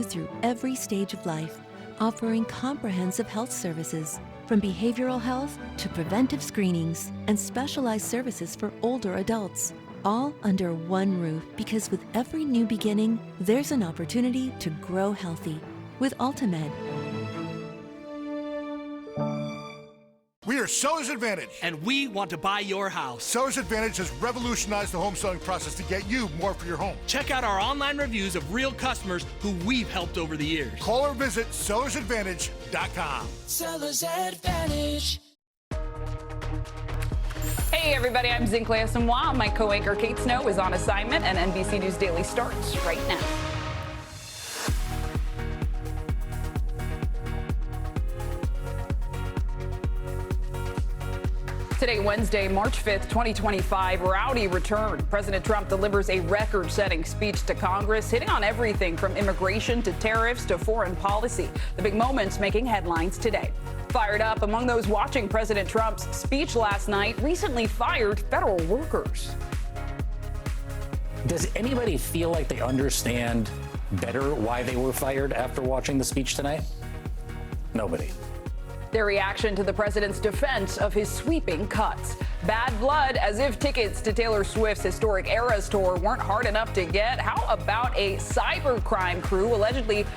through every stage of life, offering comprehensive health services, from behavioral health to preventive screenings and specialized services for older adults, all under one roof, because with every new beginning, there's an opportunity to grow healthy with Ultimed. We are Seller's Advantage. And we want to buy your house. Seller's Advantage has revolutionized the home selling process to get you more for your home. Check out our online reviews of real customers who we've helped over the years. Call or visit sellersadvantage.com. Seller's Advantage. Hey everybody, I'm Zinklea Samoa. My co-anchor Kate Snow is on assignment, and NBC News Daily starts right now. Today, Wednesday, March 5th, 2025, rowdy return. President Trump delivers a record-setting speech to Congress, hitting on everything from immigration to tariffs to foreign policy. The big moments making headlines today. Fired up among those watching President Trump's speech last night, recently fired federal workers. Does anybody feel like they understand better why they were fired after watching the speech tonight? Nobody. Their reaction to the president's defense of his sweeping cuts. Bad blood, as if tickets to Taylor Swift's historic Eras tour weren't hard enough to get. How about a cybercrime crew allegedly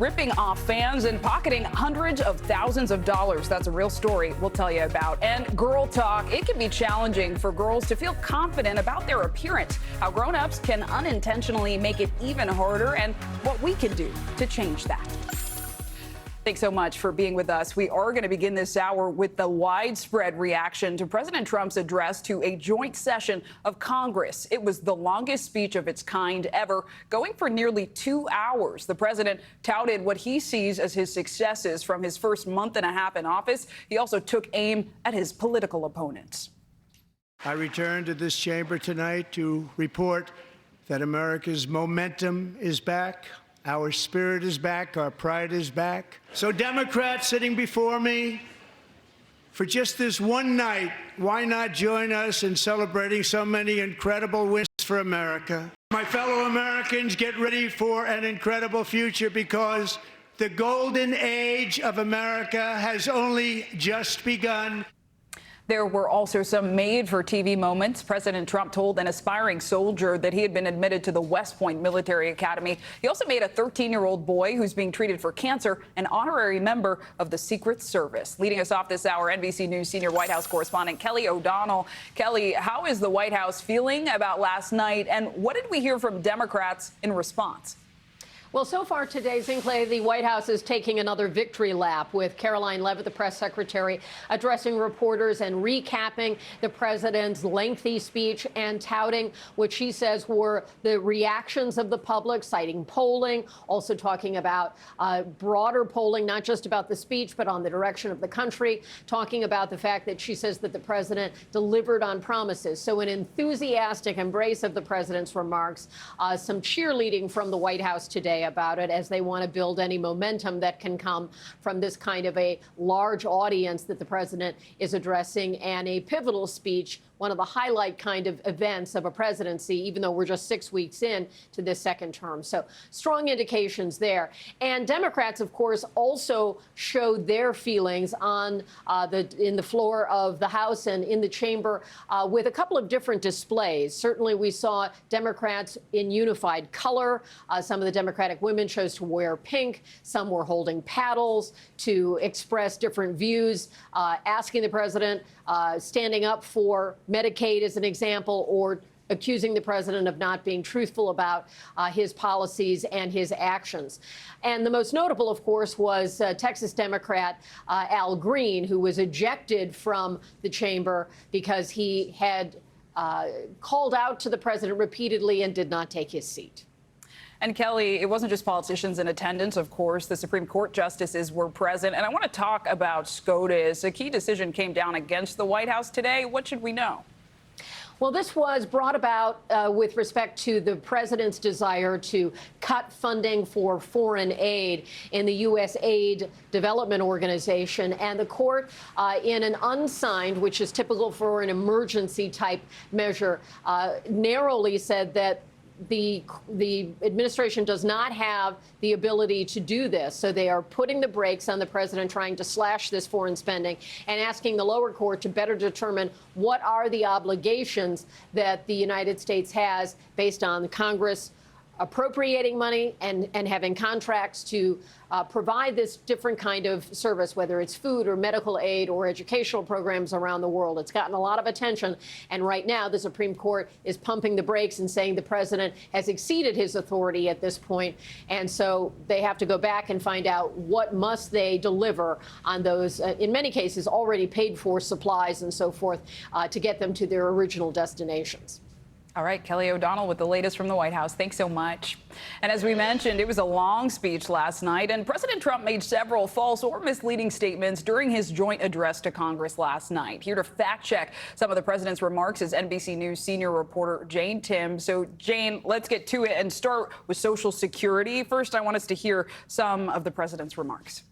ripping off fans and pocketing hundreds of thousands of dollars? That's a real story we'll tell you about. And girl talk. It can be challenging for girls to feel confident about their appearance. How grown-ups can unintentionally make it even harder, and what we can do to change that. Thanks so much for being with us. We are going to begin this hour with the widespread reaction to President Trump's address to a joint session of Congress. It was the longest speech of its kind ever, going for nearly 2 hours. The president touted what he sees as his successes from his first month and a half in office. He also took aim at his political opponents. I return to this chamber tonight to report that America's momentum is back. Our spirit is back. Our pride is back. So Democrats sitting before me, for just this one night, why not join us in celebrating so many incredible wins for America? My fellow Americans, get ready for an incredible future, because the golden age of America has only just begun. There were also some made-for-TV moments. President Trump told an aspiring soldier that he had been admitted to the West Point Military Academy. He also made a 13-year-old boy who's being treated for cancer an honorary member of the Secret Service. Leading us off this hour, NBC News senior White House correspondent Kelly O'Donnell. Kelly, how is the White House feeling about last night, and what did we hear from Democrats in response? Well, so far today, Zinklea, the White House is taking another victory lap, with Caroline Leavitt, the press secretary, addressing reporters and recapping the president's lengthy speech and touting what she says were the reactions of the public, citing polling, also talking about broader polling, not just about the speech, but on the direction of the country, talking about the fact that she says that the president delivered on promises. So an enthusiastic embrace of the president's remarks, some cheerleading from the White House today about it, as they want to build any momentum that can come from this kind of a large audience that the president is addressing, and a pivotal speech, one of the highlight kind of events of a presidency, even though we're just 6 weeks in to this second term. So strong indications there. And Democrats, of course, also showed their feelings on in the floor of the House and in the chamber with a couple of different displays. Certainly, we saw Democrats in unified color. Some of the Democratic women chose to wear pink. Some were holding paddles to express different views, asking the president, standing up for Medicaid as an example, or accusing the president of not being truthful about his policies and his actions. And the most notable, of course, was Texas Democrat Al Green, who was ejected from the chamber because he had called out to the president repeatedly and did not take his seat. And Kelly, it wasn't just politicians in attendance, of course. The Supreme Court justices were present. And I want to talk about SCOTUS. A key decision came down against the White House today. What should we know? Well, this was brought about with respect to the president's desire to cut funding for foreign aid in the U.S. Aid Development Organization. And the court, in an unsigned, which is typical for an emergency type measure, narrowly said that the administration does not have the ability to do this. So they are putting the brakes on the president, trying to slash this foreign spending and asking the lower court to better determine what are the obligations that the United States has based on Congress appropriating money and having contracts to provide this different kind of service, whether it's food or medical aid or educational programs around the world. It's gotten a lot of attention. And right now, the Supreme Court is pumping the brakes and saying the president has exceeded his authority at this point. And so they have to go back and find out what must they deliver on those, in many cases, already paid for supplies and so forth to get them to their original destinations. All right, Kelly O'Donnell with the latest from the White House. Thanks so much. And as we mentioned, it was a long speech last night, and President Trump made several false or misleading statements during his joint address to Congress last night. Here to fact check some of the president's remarks is NBC News senior reporter Jane Tim. So, Jane, let's get to it and start with Social Security. First, I want us to hear some of the president's remarks.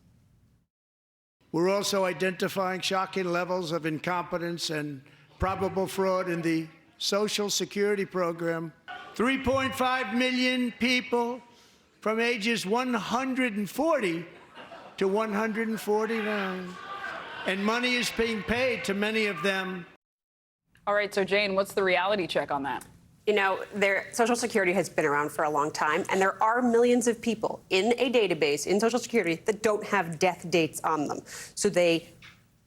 We're also identifying shocking levels of incompetence and probable fraud in the Social Security program. 3.5 million people from ages 140 to 149. And money is being paid to many of them. All right, so Jane, what's the reality check on that? You know, Social Security has been around for a long time, and there are millions of people in a database in Social Security that don't have death dates on them. So they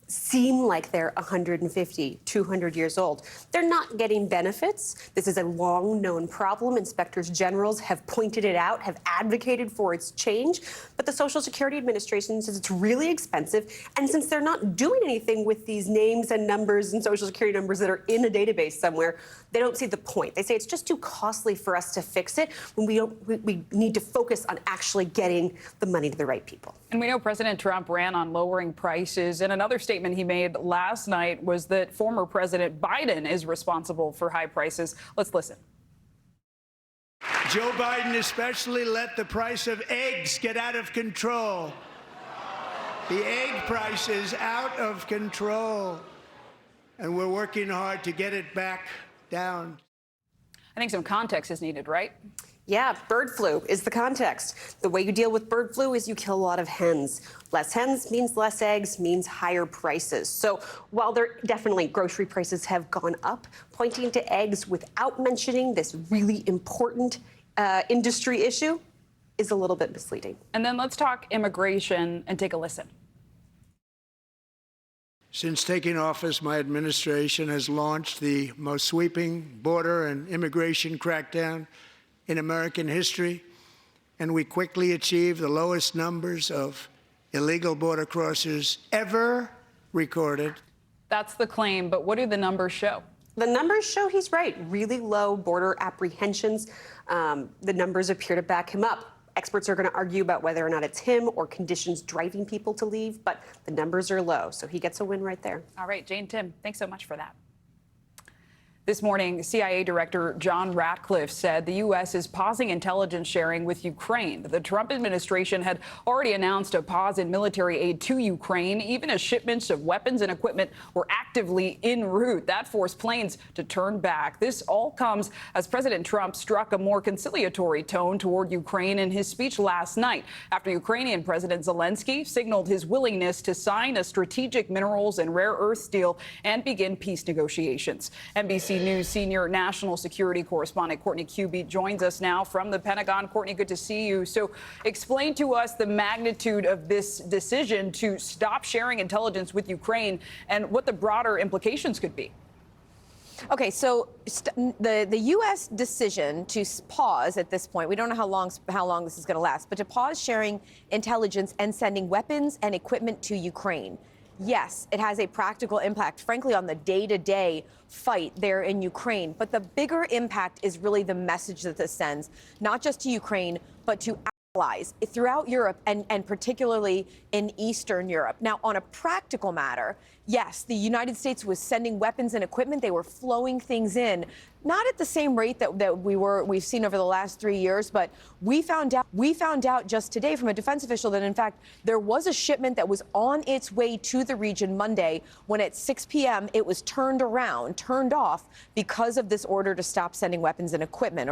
seem like they're 150, 200 years old. They're not getting benefits. This is a long-known problem. Inspectors generals have pointed it out, have advocated for its change. But the Social Security Administration says it's really expensive. And since they're not doing anything with these names and numbers and Social Security numbers that are in a database somewhere, they don't see the point. They say it's just too costly for us to fix it when we need to focus on actually getting the money to the right people. And we know President Trump ran on lowering prices. And another statement he made last night was that former President Biden is responsible for high prices. Let's listen. Joe Biden especially let the price of eggs get out of control. The egg price is out of control. And we're working hard to get it back down. I think some context is needed, right? Yeah, bird flu is the context. The way you deal with bird flu is you kill a lot of hens. Less hens means less eggs, means higher prices. So while there definitely grocery prices have gone up, pointing to eggs without mentioning this really important industry issue is a little bit misleading. And then let's talk immigration and take a listen. Since taking office, my administration has launched the most sweeping border and immigration crackdown in American history, and we quickly achieved the lowest numbers of illegal border crossers ever recorded. That's the claim, but what do the numbers show? The numbers show he's right. Really low border apprehensions. The numbers appear to back him up. Experts are going to argue about whether or not it's him or conditions driving people to leave, but the numbers are low, so he gets a win right there. All right, Jane Tim, thanks so much for that. This morning, CIA Director John Ratcliffe said the U.S. is pausing intelligence sharing with Ukraine. The Trump administration had already announced a pause in military aid to Ukraine, even as shipments of weapons and equipment were actively en route. That forced planes to turn back. This all comes as President Trump struck a more conciliatory tone toward Ukraine in his speech last night, after Ukrainian President Zelensky signaled his willingness to sign a strategic minerals and rare earths deal and begin peace negotiations. NBC News senior national security correspondent Courtney Kube joins us now from the Pentagon. Courtney, good to see you. So explain to us the magnitude of this decision to stop sharing intelligence with Ukraine and what the broader implications could be. Okay, so the U.S. decision to pause at this point, we don't know how long this is going to last, but to pause sharing intelligence and sending weapons and equipment to Ukraine. Yes, it has a practical impact, frankly, on the day-to-day fight there in Ukraine. But the bigger impact is really the message that this sends, not just to Ukraine, but to allies throughout Europe and particularly in Eastern Europe. Now, on a practical matter, yes, the United States was sending weapons and equipment. They were flowing things in. not at the same rate that we've seen over the last 3 years, but we found out just today from a defense official that, in fact, there was a shipment that was on its way to the region Monday when at 6 p.m. it was turned off because of this order to stop sending weapons and equipment.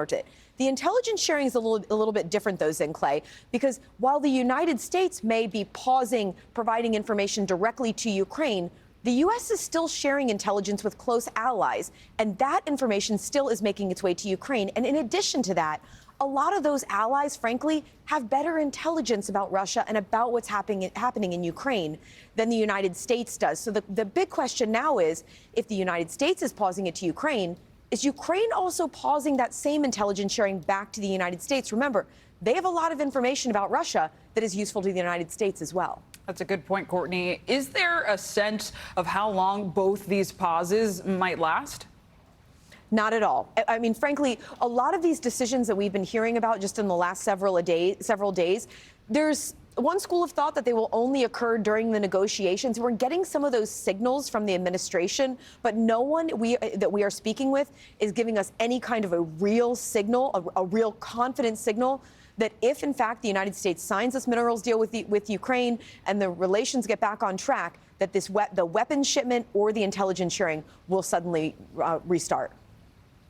The intelligence sharing is a little bit different, though, Clay, because while the United States may be pausing providing information directly to Ukraine, the U.S. is still sharing intelligence with close allies, and that information still is making its way to Ukraine. And in addition to that, a lot of those allies, frankly, have better intelligence about Russia and about what's happening in Ukraine than the United States does. So the big question now is, if the United States is pausing it to Ukraine, is Ukraine also pausing that same intelligence sharing back to the United States? Remember, they have a lot of information about Russia that is useful to the United States as well. That's a good point, Courtney. Is there a sense of how long both these pauses might last? Not at all. I mean, frankly, a lot of these decisions that we've been hearing about just in the last several days, there's one school of thought that they will only occur during the negotiations. We're getting some of those signals from the administration, but no one that we are speaking with is giving us any kind of a real signal, a real confident signal that if, in fact, the United States signs this minerals deal with Ukraine and the relations get back on track, that the weapons shipment or the intelligence sharing will suddenly restart.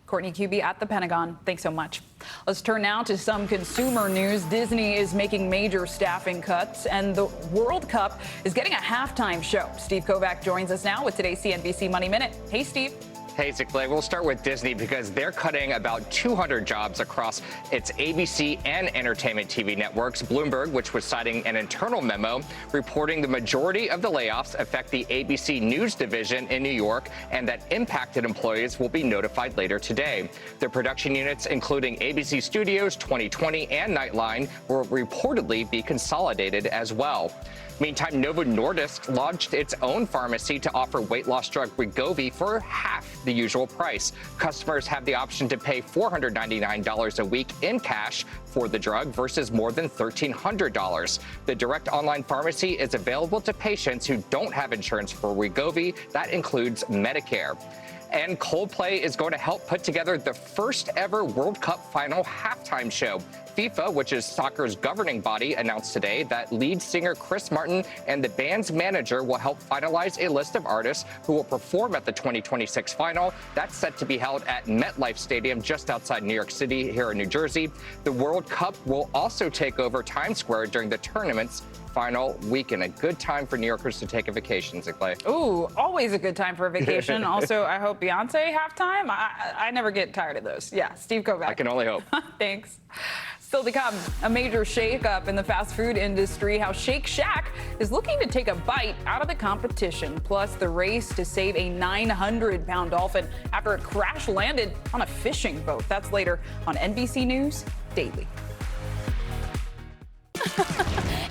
Courtney Kuby at the Pentagon. Thanks so much. Let's turn now to some consumer news. Disney is making major staffing cuts, and the World Cup is getting a halftime show. Steve Kovac joins us now with today's CNBC Money Minute. Hey, Steve. Hey, Clay. We'll start with Disney because they're cutting about 200 jobs across its ABC and entertainment TV networks. Bloomberg, which was citing an internal memo reporting the majority of the layoffs affect the ABC News division in New York, and that impacted employees will be notified later today. The production units, including ABC Studios, 2020, and Nightline, will reportedly be consolidated as well. Meantime, Novo Nordisk launched its own pharmacy to offer weight loss drug Wegovy for half the usual price. Customers have the option to pay $499 a week in cash for the drug versus more than $1,300. The direct online pharmacy is available to patients who don't have insurance for Wegovy. That includes Medicare. And Coldplay is going to help put together the first ever World Cup final halftime show. FIFA, which is soccer's governing body, announced today that lead singer Chris Martin and the band's manager will help finalize a list of artists who will perform at the 2026 final. That's set to be held at MetLife Stadium just outside New York City here in New Jersey. The World Cup will also take over Times Square during the tournament's final weekend. A good time for New Yorkers to take a vacation, Clay. Ooh, always a good time for a vacation. Also, I hope Beyonce halftime. I never get tired of those. Yeah, Steve Kovac. I can only hope. Thanks. Still to come, a major shakeup in the fast food industry, how Shake Shack is looking to take a bite out of the competition, plus the race to save a 900-pound dolphin after it crash landed on a fishing boat. That's later on NBC News Daily.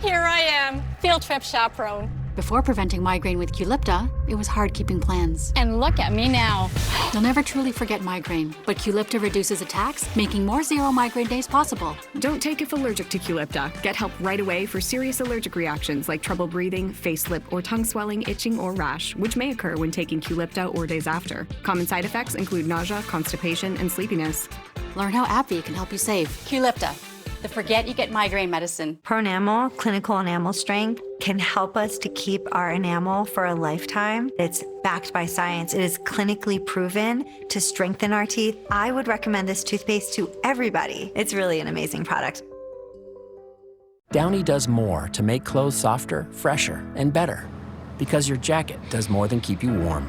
Here I am, field trip chaperone. Before preventing migraine with Qulipta, it was hard keeping plans. And look at me now. You'll never truly forget migraine, but Qulipta reduces attacks, making more zero migraine days possible. Don't take if allergic to Qulipta. Get help right away for serious allergic reactions like trouble breathing, face, lip, or tongue swelling, itching, or rash, which may occur when taking Qulipta or days after. Common side effects include nausea, constipation, and sleepiness. Learn how AbbVie can help you save. Qulipta, the forget you get migraine medicine. Pronamel, clinical enamel strength, can help us to keep our enamel for a lifetime. It's backed by science. It is clinically proven to strengthen our teeth. I would recommend this toothpaste to everybody. It's really an amazing product. Downy does more to make clothes softer, fresher, and better. Because your jacket does more than keep you warm.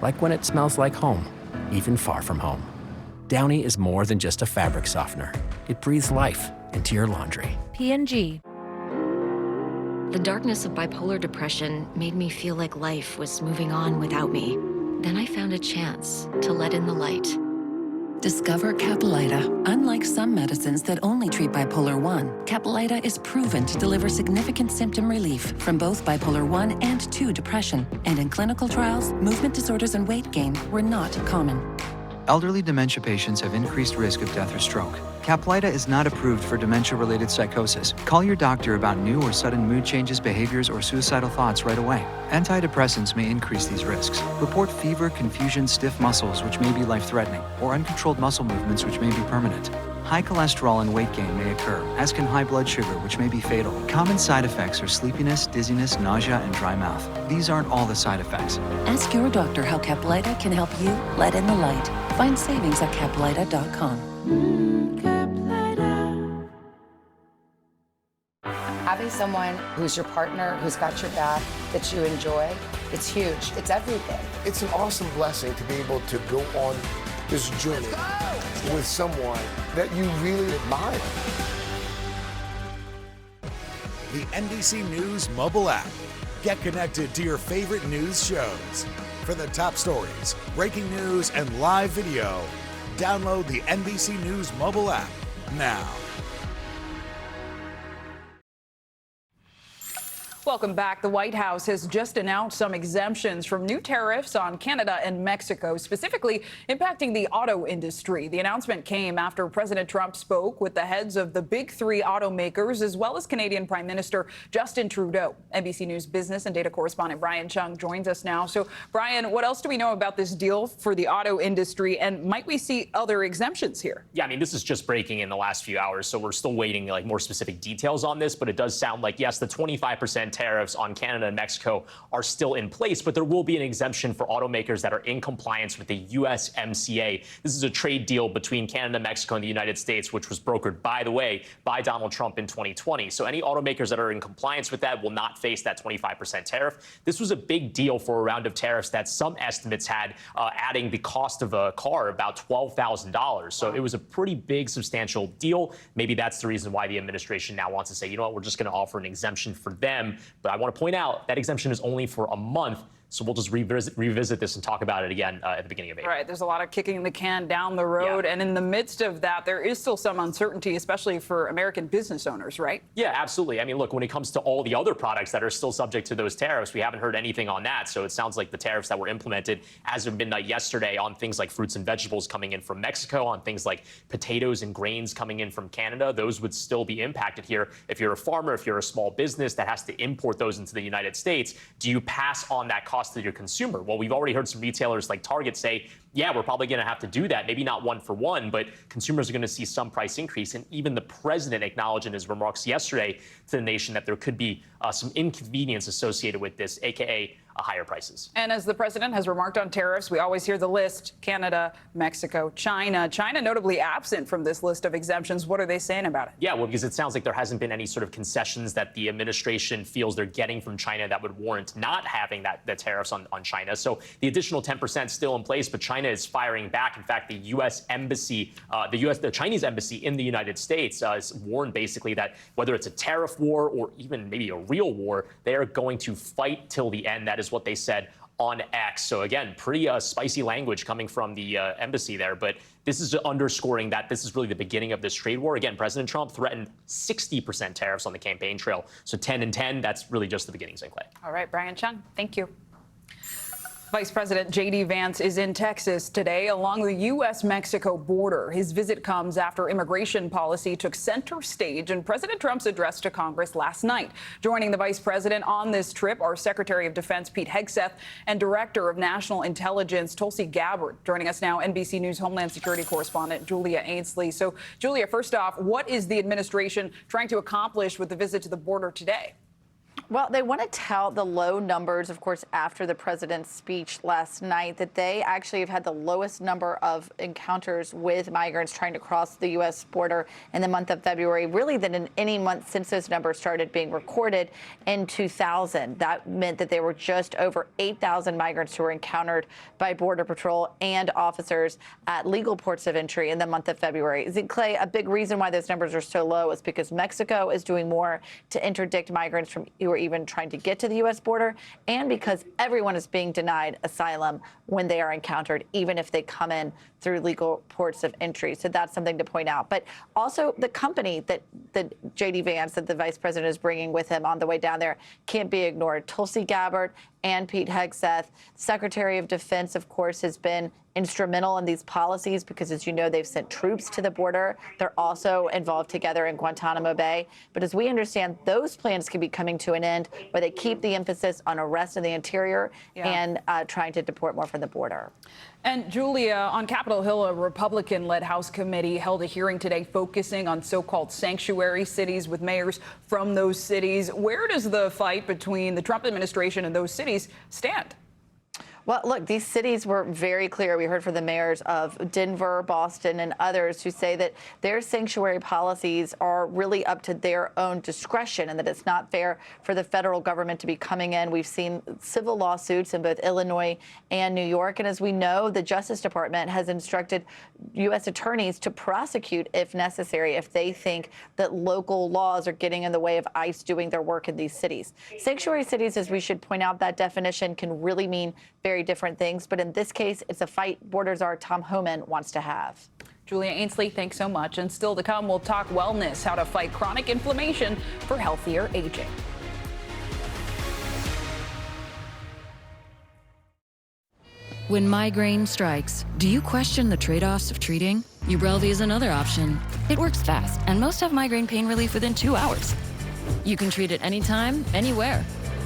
Like when it smells like home, even far from home. Downy is more than just a fabric softener. It breathes life into your laundry. P&G. The darkness of bipolar depression made me feel like life was moving on without me. Then I found a chance to let in the light. Discover Caplyta. Unlike some medicines that only treat bipolar 1, Caplyta is proven to deliver significant symptom relief from both bipolar 1 and 2 depression. And in clinical trials, movement disorders and weight gain were not common. elderly dementia patients have increased risk of death or stroke. Caplyta is not approved for dementia-related psychosis. Call your doctor about new or sudden mood changes, behaviors, or suicidal thoughts right away. Antidepressants may increase these risks. Report fever, confusion, stiff muscles, which may be life-threatening, or uncontrolled muscle movements, which may be permanent. High cholesterol and weight gain may occur, as can high blood sugar, which may be fatal. Common side effects are sleepiness, dizziness, nausea, and dry mouth. These aren't all the side effects. Ask your doctor how Caplyta can help you let in the light. Find savings at caplyta.com. Having someone who's your partner, who's got your back, that you enjoy, it's huge. It's everything. It's an awesome blessing to be able to go on this journey with someone that you really admire. The NBC News mobile app. Get connected to your favorite news shows. For the top stories, breaking news, and live video, download the NBC News mobile app now. Welcome back. The White House has just announced some exemptions from new tariffs on Canada and Mexico, specifically impacting the auto industry. The announcement came after President Trump spoke with the heads of the big three automakers, as well as Canadian Prime Minister Justin Trudeau. NBC News business and data correspondent Brian Chung joins us now. So, Brian, what else do we know about this deal for the auto industry, and might we see other exemptions here? Yeah, I mean, this is just breaking in the last few hours, so we're still waiting like more specific details on this, but it does sound like, yes, the 25% tariffs on Canada and Mexico are still in place, but there will be an exemption for automakers that are in compliance with the USMCA. This is a trade deal between Canada, Mexico, and the United States, which was brokered, by the way, by Donald Trump in 2020. So any automakers that are in compliance with that will not face that 25% tariff. This was a big deal for a round of tariffs that some estimates had adding the cost of a car about $12,000. So it was a pretty big, substantial deal. Maybe that's the reason why the administration now wants to say, you know what, we're just going to offer an exemption for them. But I want to point out that exemption is only for a month. So we'll just revisit this and talk about it again at the beginning of April. All right, there's a lot of kicking the can down the road. Yeah. And in the midst of that, there is still some uncertainty, especially for American business owners, right? Yeah, absolutely. I mean, look, when it comes to all the other products that are still subject to those tariffs, we haven't heard anything on that. So it sounds like the tariffs that were implemented as of midnight yesterday on things like fruits and vegetables coming in from Mexico, on things like potatoes and grains coming in from Canada, those would still be impacted here. If you're a farmer, if you're a small business that has to import those into the United States, do you pass on that cost to your consumer? Well, we've already heard some retailers like Target say, yeah, we're probably going to have to do that. Maybe not one for one, but consumers are going to see some price increase. And even the president acknowledged in his remarks yesterday to the nation that there could be some inconvenience associated with this, aka higher prices. And as the president has remarked on tariffs, we always hear the list: Canada, Mexico, China. China notably absent from this list of exemptions. What are they saying about it? Yeah, well, because it sounds like there hasn't been any sort of concessions that the administration feels they're getting from China that would warrant not having the tariffs on China. So the additional 10% still in place, but China is firing back. In fact, the U.S. embassy, the Chinese embassy in the United States has warned basically that whether it's a tariff war or even maybe a real war, they are going to fight till the end. That is what they said on X. So again, pretty spicy language coming from the embassy there. But this is underscoring that this is really the beginning of this trade war. Again, President Trump threatened 60% tariffs on the campaign trail. So 10 and 10, that's really just the beginning, Sinclair. All right, Brian Chung, thank you. Vice President J.D. Vance is in Texas today along the U.S.-Mexico border. His visit comes after immigration policy took center stage in President Trump's address to Congress last night. Joining the vice president on this trip are Secretary of Defense Pete Hegseth and Director of National Intelligence Tulsi Gabbard. Joining us now, NBC News Homeland Security correspondent Julia Ainsley. So, Julia, first off, what is the administration trying to accomplish with the visit to the border today? Well, they want to tell the low numbers, of course, after the president's speech last night, that they actually have had the lowest number of encounters with migrants trying to cross the U.S. border in the month of February, really than in any month since those numbers started being recorded in 2000. That meant that there were just over 8,000 migrants who were encountered by Border Patrol and officers at legal ports of entry in the month of February. Clay, a big reason why those numbers are so low is because Mexico is doing more to interdict migrants from who are even trying to get to the U.S. border, and because everyone is being denied asylum when they are encountered, even if they come in through legal ports of entry. So that's something to point out. But also the company that J.D. Vance, that the vice president is bringing with him on the way down there, can't be ignored. Tulsi Gabbard and Pete Hegseth. Secretary of Defense, of course, has been instrumental in these policies because, as you know, they've sent troops to the border. They're also involved together in Guantanamo Bay. But as we understand, those plans could be coming to an end where they keep the emphasis on arrest in the interior and trying to deport more from the border. And Julia, on Capitol Hill, a Republican-led House committee held a hearing today focusing on so-called sanctuary cities with mayors from those cities. Where does the fight between the Trump administration and those cities stand? Well, look, these cities were very clear. We heard from the mayors of Denver, Boston, and others who say that their sanctuary policies are really up to their own discretion and that it's not fair for the federal government to be coming in. We've seen civil lawsuits in both Illinois and New York. And as we know, the Justice Department has instructed U.S. attorneys to prosecute if necessary, if they think that local laws are getting in the way of ICE doing their work in these cities. Sanctuary cities, as we should point out, that definition can really mean very different things. But in this case, it's a fight border czar Tom Homan wants to have. Julia Ainsley, thanks so much. And still to come, we'll talk wellness, how to fight chronic inflammation for healthier aging. When migraine strikes, do you question the trade-offs of treating? Ubrelvy is another option. It works fast, and most have migraine pain relief within 2 hours. You can treat it anytime, anywhere.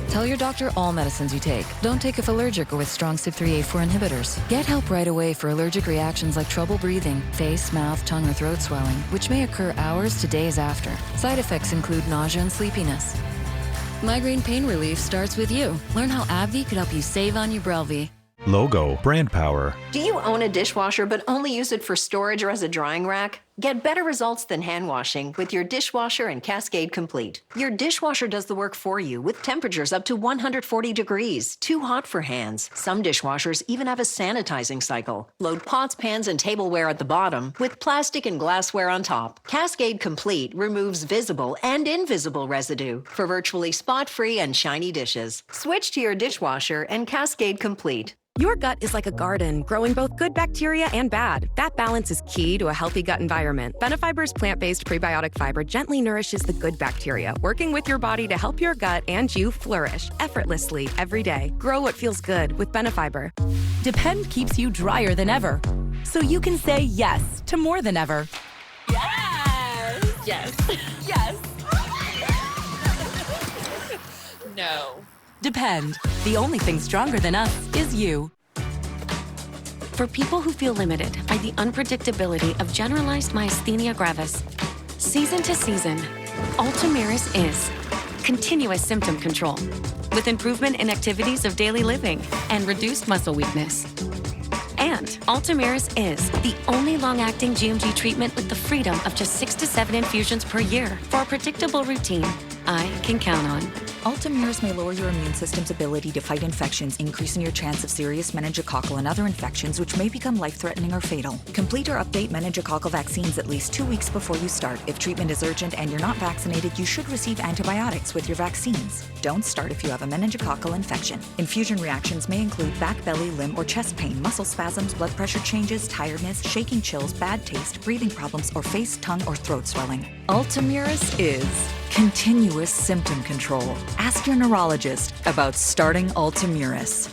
Tell your doctor all medicines you take. Don't take if allergic or with strong CYP3A4 inhibitors. Get help right away for allergic reactions like trouble breathing, face, mouth, tongue, or throat swelling, which may occur hours to days after. Side effects include nausea and sleepiness. Migraine pain relief starts with you. Learn how AbbVie could help you save on Ubrelvy. Logo, brand power. Do you own a dishwasher but only use it for storage or as a drying rack? Get better results than hand washing with your dishwasher and Cascade Complete. Your dishwasher does the work for you with temperatures up to 140 degrees, too hot for hands. Some dishwashers even have a sanitizing cycle. Load pots, pans, and tableware at the bottom with plastic and glassware on top. Cascade Complete removes visible and invisible residue for virtually spot-free and shiny dishes. Switch to your dishwasher and Cascade Complete. Your gut is like a garden, growing both good bacteria and bad. That balance is key to a healthy gut environment. Benefiber's plant-based prebiotic fiber gently nourishes the good bacteria, working with your body to help your gut and you flourish effortlessly every day. Grow what feels good with Benefiber. Depend keeps you drier than ever, so you can say yes to more than ever. Yes! Yes. Yes. No. Depend. The only thing stronger than us is you. For people who feel limited by the unpredictability of generalized myasthenia gravis, season to season, Ultomiris is continuous symptom control with improvement in activities of daily living and reduced muscle weakness. And Ultomiris is the only long-acting GMG treatment with the freedom of just 6 to 7 infusions per year for a predictable routine I can count on. Ultomiris may lower your immune system's ability to fight infections, increasing your chance of serious meningococcal and other infections, which may become life-threatening or fatal. Complete or update meningococcal vaccines at least 2 weeks before you start. If treatment is urgent and you're not vaccinated, you should receive antibiotics with your vaccines. Don't start if you have a meningococcal infection. Infusion reactions may include back, belly, limb, or chest pain, muscle spasms, blood pressure changes, tiredness, shaking chills, bad taste, breathing problems, or face, tongue, or throat swelling. Ultomiris is continuous symptom control. Ask your neurologist about starting Ultomiris.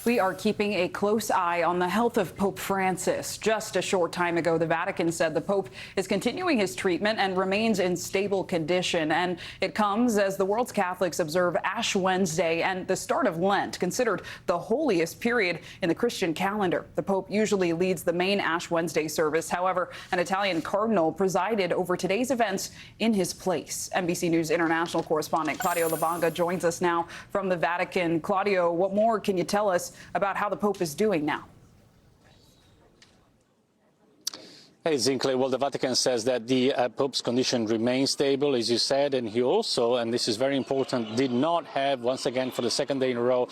We are keeping a close eye on the health of Pope Francis. Just a short time ago, the Vatican said the Pope is continuing his treatment and remains in stable condition. And it comes as the world's Catholics observe Ash Wednesday and the start of Lent, considered the holiest period in the Christian calendar. The Pope usually leads the main Ash Wednesday service. However, an Italian cardinal presided over today's events in his place. NBC News international correspondent Claudio Labanga joins us now from the Vatican. Claudio, what more can you tell us about how the Pope is doing now? Hey, Zinkley. Well, the Vatican says that the Pope's condition remains stable, as you said, and he also, and this is very important, did not have, once again, for the second day in a row,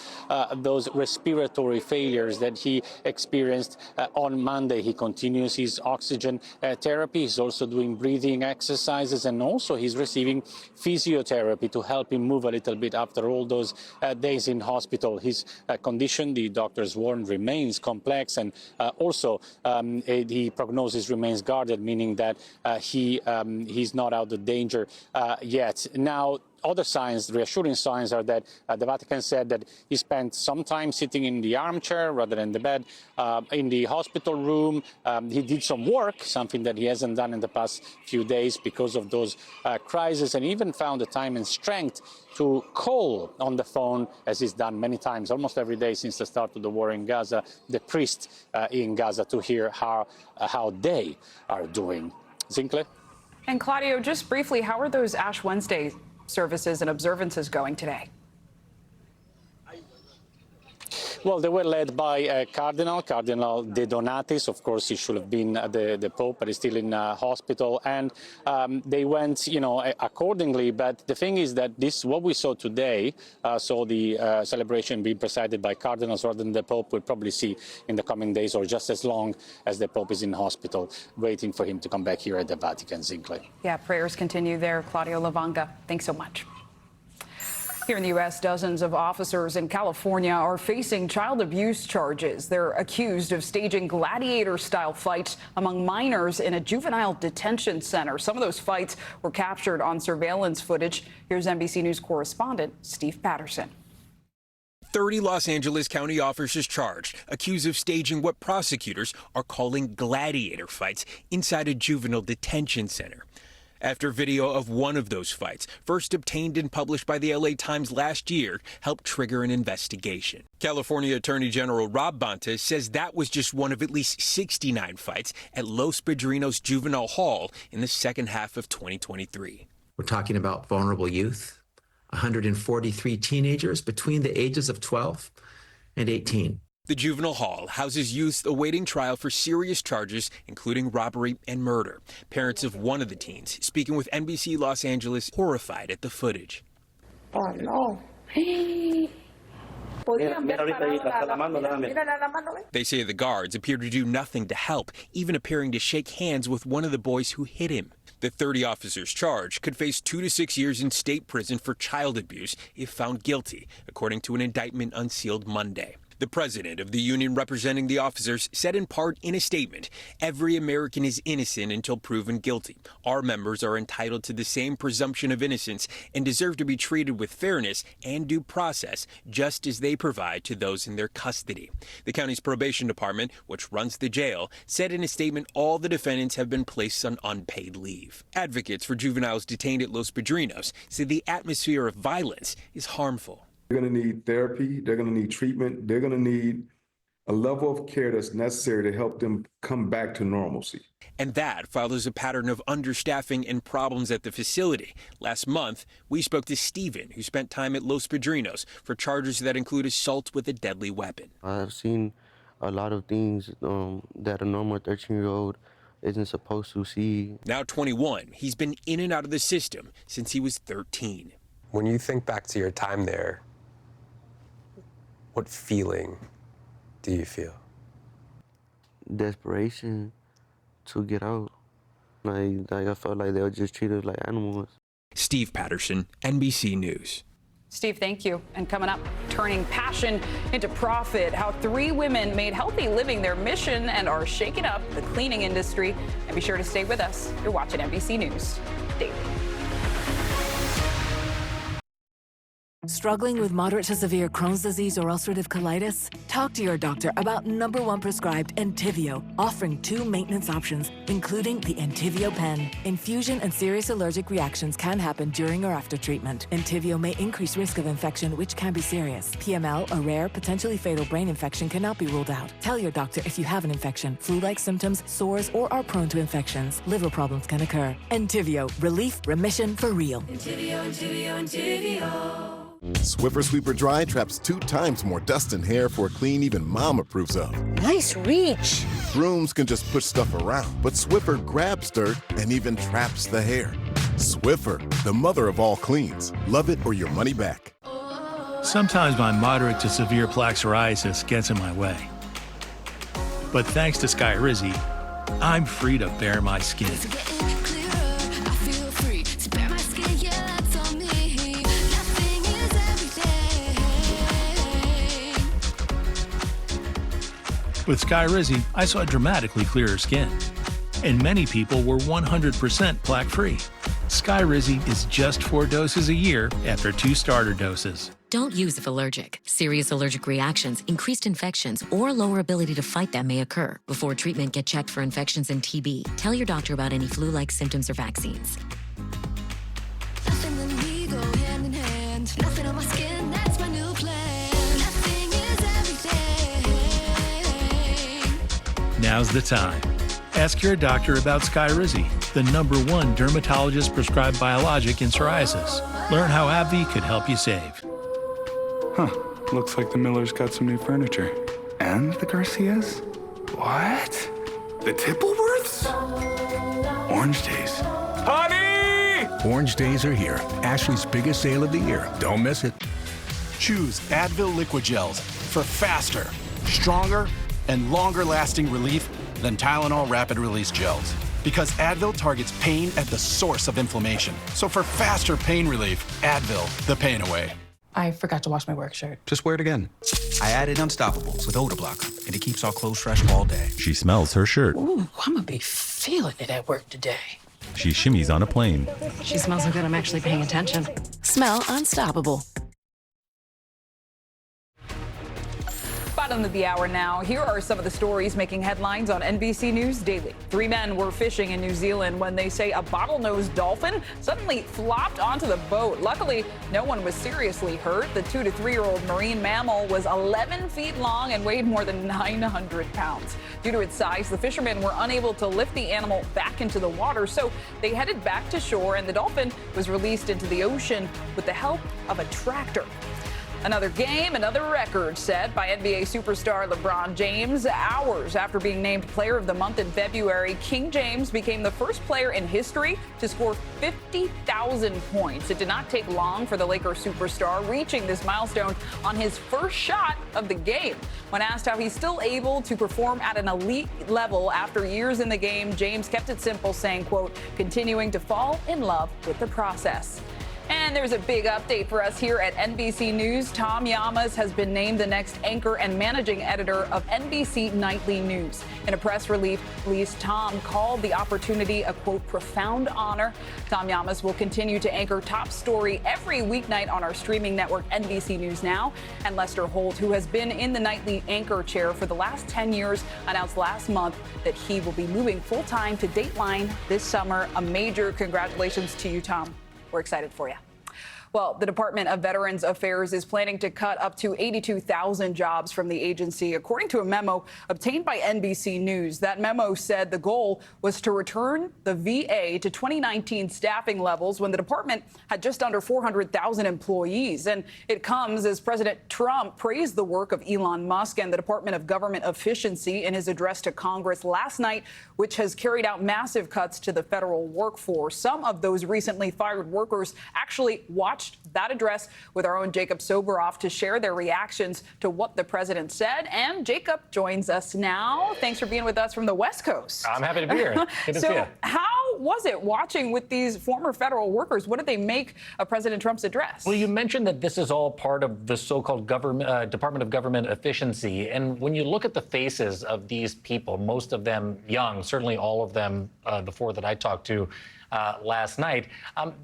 those respiratory failures that he experienced on Monday. He continues his oxygen therapy. He's also doing breathing exercises, and also he's receiving physiotherapy to help him move a little bit after all those days in hospital. His condition, the doctors warn, remains complex, and also the prognosis remains remains guarded, meaning that he's not out of danger yet. Now, other signs, reassuring signs, are that the Vatican said that he spent some time sitting in the armchair rather than the bed in the hospital room. He did some work, something that he hasn't done in the past few days because of those crises, and even found the time and strength to call on the phone, as he's done many times, almost every day since the start of the war in Gaza, the priests in Gaza, to hear how they are doing. Zincle? And Claudio, just briefly, how are those Ash Wednesday services and observances going today? Well, they were led by Cardinal De Donatis. Of course, he should have been the Pope, but he's still in hospital. And they went, accordingly. But the thing is that what we saw today, so the celebration being presided by cardinals rather than the Pope, we'll probably see in the coming days, or just as long as the Pope is in hospital, waiting for him to come back here at the Vatican, Zincle. Yeah, prayers continue there. Claudio Lavanga, thanks so much. Here in the U.S., dozens of officers in California are facing child abuse charges. They're accused of staging gladiator-style fights among minors in a juvenile detention center. Some of those fights were captured on surveillance footage. Here's NBC News correspondent Steve Patterson. 30 Los Angeles County officers charged, accused of staging what prosecutors are calling gladiator fights inside a juvenile detention center. After video of one of those fights, first obtained and published by the LA Times last year, helped trigger an investigation. California Attorney General Rob Bonta says that was just one of at least 69 fights at Los Padrinos Juvenile Hall in the second half of 2023. We're talking about vulnerable youth, 143 teenagers between the ages of 12 and 18. The juvenile hall houses youth awaiting trial for serious charges, including robbery and murder. Parents of one of the teens, speaking with NBC Los Angeles, horrified at the footage. Oh, no. They say the guards appear to do nothing to help, even appearing to shake hands with one of the boys who hit him. The 30 officers charged could face 2 to 6 years in state prison for child abuse if found guilty, according to an indictment unsealed Monday. The president of the union representing the officers said in part in a statement, "Every American is innocent until proven guilty. Our members are entitled to the same presumption of innocence and deserve to be treated with fairness and due process, just as they provide to those in their custody." The county's probation department, which runs the jail, said in a statement all the defendants have been placed on unpaid leave. Advocates for juveniles detained at Los Padrinos say the atmosphere of violence is harmful. They're going to need therapy, they're going to need treatment, they're going to need a level of care that's necessary to help them come back to normalcy. And that follows a pattern of understaffing and problems at the facility. Last month, we spoke to Stephen, who spent time at Los Padrinos for charges that include assault with a deadly weapon. I've seen a lot of things that a normal 13-year-old isn't supposed to see. Now 21, he's been in and out of the system since he was 13. When you think back to your time there, what feeling do you feel? Desperation to get out. Like I felt like they were just treated like animals. Steve Patterson, NBC News. Steve, thank you. And coming up, turning passion into profit, how 3 women made healthy living their mission and are shaking up the cleaning industry. And be sure to stay with us. You're watching NBC News Daily. Struggling with moderate to severe Crohn's disease or ulcerative colitis? Talk to your doctor about #1 prescribed Entyvio, offering 2 maintenance options, including the Entyvio pen. Infusion and serious allergic reactions can happen during or after treatment. Entyvio may increase risk of infection, which can be serious. PML, a rare, potentially fatal brain infection, cannot be ruled out. Tell your doctor if you have an infection, flu-like symptoms, sores, or are prone to infections. Liver problems can occur. Entyvio, relief, remission for real. Entyvio, Entyvio, Entyvio. Swiffer Sweeper Dry traps 2 times more dust and hair for a clean even mom approves of. Nice reach. Brooms can just push stuff around, but Swiffer grabs dirt and even traps the hair. Swiffer, the mother of all cleans. Love it or your money back. Sometimes my moderate to severe plaque psoriasis gets in my way. But thanks to Skyrizi, I'm free to bare my skin. With Skyrizi, I saw dramatically clearer skin. and many people were 100% plaque-free. Skyrizi is just 4 doses a year after 2 starter doses. Don't use if allergic. Serious allergic reactions, increased infections, or lower ability to fight them may occur. Before treatment, get checked for infections and TB. Tell your doctor about any flu-like symptoms or vaccines. Nothing and we go hand in hand. Nothing on my skin, that's my new plan. Nothing is everything. Now's the time. Ask your doctor about Skyrizi, the #1 dermatologist-prescribed biologic in psoriasis. Learn how AbbVie could help you save. Huh. Looks like the Millers got some new furniture. And the Garcias? What? The Tippleworths? Orange Days. Honey! Orange Days are here. Ashley's biggest sale of the year. Don't miss it. Choose Advil Liquid Gels for faster, stronger, and longer-lasting relief than Tylenol Rapid Release Gels. Because Advil targets pain at the source of inflammation. So for faster pain relief, Advil, the pain away. I forgot to wash my work shirt. Just wear it again. I added Unstoppables with odor blocker, and it keeps our clothes fresh all day. She smells her shirt. Ooh, I'm gonna be feeling it at work today. She shimmies on a plane. She smells so good I'm actually paying attention. Smell unstoppable. Bottom of the hour now. Here are some of the stories making headlines on NBC News Daily. 3 men were fishing in New Zealand when they say a bottlenose dolphin suddenly flopped onto the boat. Luckily, no one was seriously hurt. The 2 to 3-year-old marine mammal was 11 feet long and weighed more than 900 pounds. Due to its size, the fishermen were unable to lift the animal back into the water, so they headed back to shore, and the dolphin was released into the ocean with the help of a tractor. Another game, another record set by NBA superstar LeBron James. Hours after being named Player of the Month in February, King James became the first player in history to score 50,000 points. It did not take long for the Lakers superstar reaching this milestone on his first shot of the game. When asked how he's still able to perform at an elite level after years in the game, James kept it simple, saying, quote, continuing to fall in love with the process. And there's a big update for us here at NBC News. Tom Llamas has been named the next anchor and managing editor of NBC Nightly News. In a press release, Tom called the opportunity a, quote, profound honor. Tom Llamas will continue to anchor Top Story every weeknight on our streaming network, NBC News Now. And Lester Holt, who has been in the nightly anchor chair for the last 10 years, announced last month that he will be moving full-time to Dateline this summer. A major congratulations to you, Tom. We're excited for you. Well, the Department of Veterans Affairs is planning to cut up to 82,000 jobs from the agency, according to a memo obtained by NBC News. That memo said the goal was to return the VA to 2019 staffing levels when the department had just under 400,000 employees. And it comes as President Trump praised the work of Elon Musk and the Department of Government Efficiency in his address to Congress last night, which has carried out massive cuts to the federal workforce. Some of those recently fired workers actually watched that address with our own Jacob Soboroff to share their reactions to what the president said. And Jacob joins us now. Thanks for being with us from the West Coast. I'm happy to be here. Good to see you. How was it watching with these former federal workers? What did they make of President Trump's address? Well, you mentioned that this is all part of the so-called Department of Government Efficiency. And when you look at the faces of these people, most of them young, certainly all of them, the 4 that I talked to last night.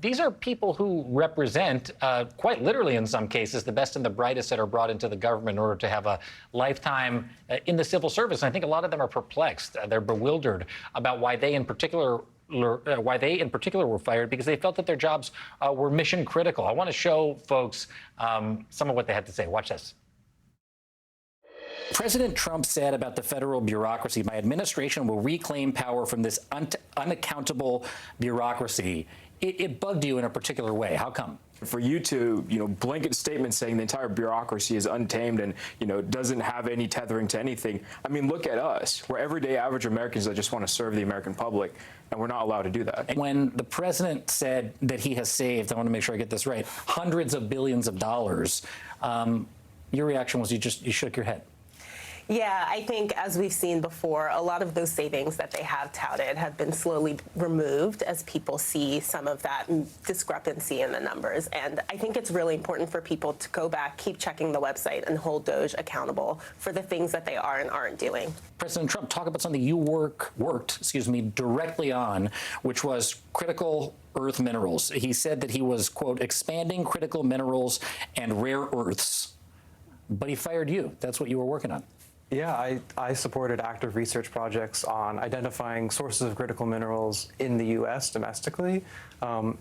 These are people who represent, quite literally in some cases, the best and the brightest that are brought into the government in order to have a lifetime in the civil service. And I think a lot of them are perplexed. They're bewildered about why they in particular were fired, because they felt that their jobs were mission critical. I want to show folks some of what they had to say. Watch this. President Trump said about the federal bureaucracy, my administration will reclaim power from this unaccountable bureaucracy. It bugged you in a particular way. How come? For you to, blanket statements saying the entire bureaucracy is untamed and, doesn't have any tethering to anything. I mean, look at us. We're everyday average Americans that just want to serve the American public, and we're not allowed to do that. When the president said that he has saved, I want to make sure I get this right, hundreds of billions of dollars, your reaction was you shook your head. Yeah, I think as we've seen before, a lot of those savings that they have touted have been slowly removed as people see some of that discrepancy in the numbers. And I think it's really important for people to go back, keep checking the website, and hold Doge accountable for the things that they are and aren't doing. President Trump, talk about something you worked directly on, which was critical earth minerals. He said that he was, quote, expanding critical minerals and rare earths. But he fired you. That's what you were working on. Yeah, I supported active research projects on identifying sources of critical minerals in the U.S. domestically.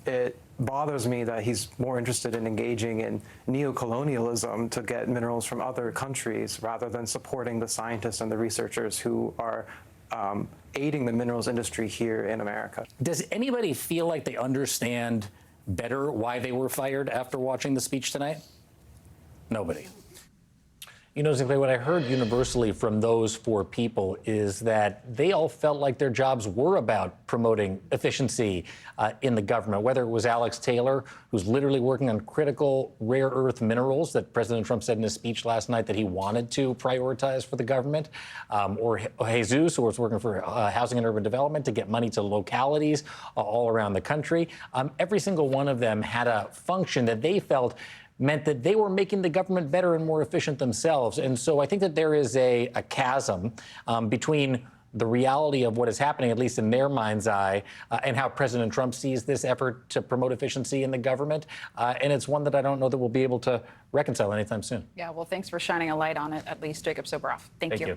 It bothers me that he's more interested in engaging in neocolonialism to get minerals from other countries rather than supporting the scientists and the researchers who are aiding the minerals industry here in America. Does anybody feel like they understand better why they were fired after watching the speech tonight? Nobody. You know, Zinkley, what I heard universally from those four people is that they all felt like their jobs were about promoting efficiency in the government, whether it was Alex Taylor, who's literally working on critical rare earth minerals that President Trump said in his speech last night that he wanted to prioritize for the government, or Jesus, who was working for Housing and Urban Development to get money to localities all around the country. Every single one of them had a function that they felt meant that they were making the government better and more efficient themselves. And so I think that there is a chasm between the reality of what is happening, at least in their mind's eye, and how President Trump sees this effort to promote efficiency in the government. And it's one that I don't know that we'll be able to reconcile anytime soon. Yeah, well, thanks for shining a light on it, at least, Jacob Soboroff. Thank you.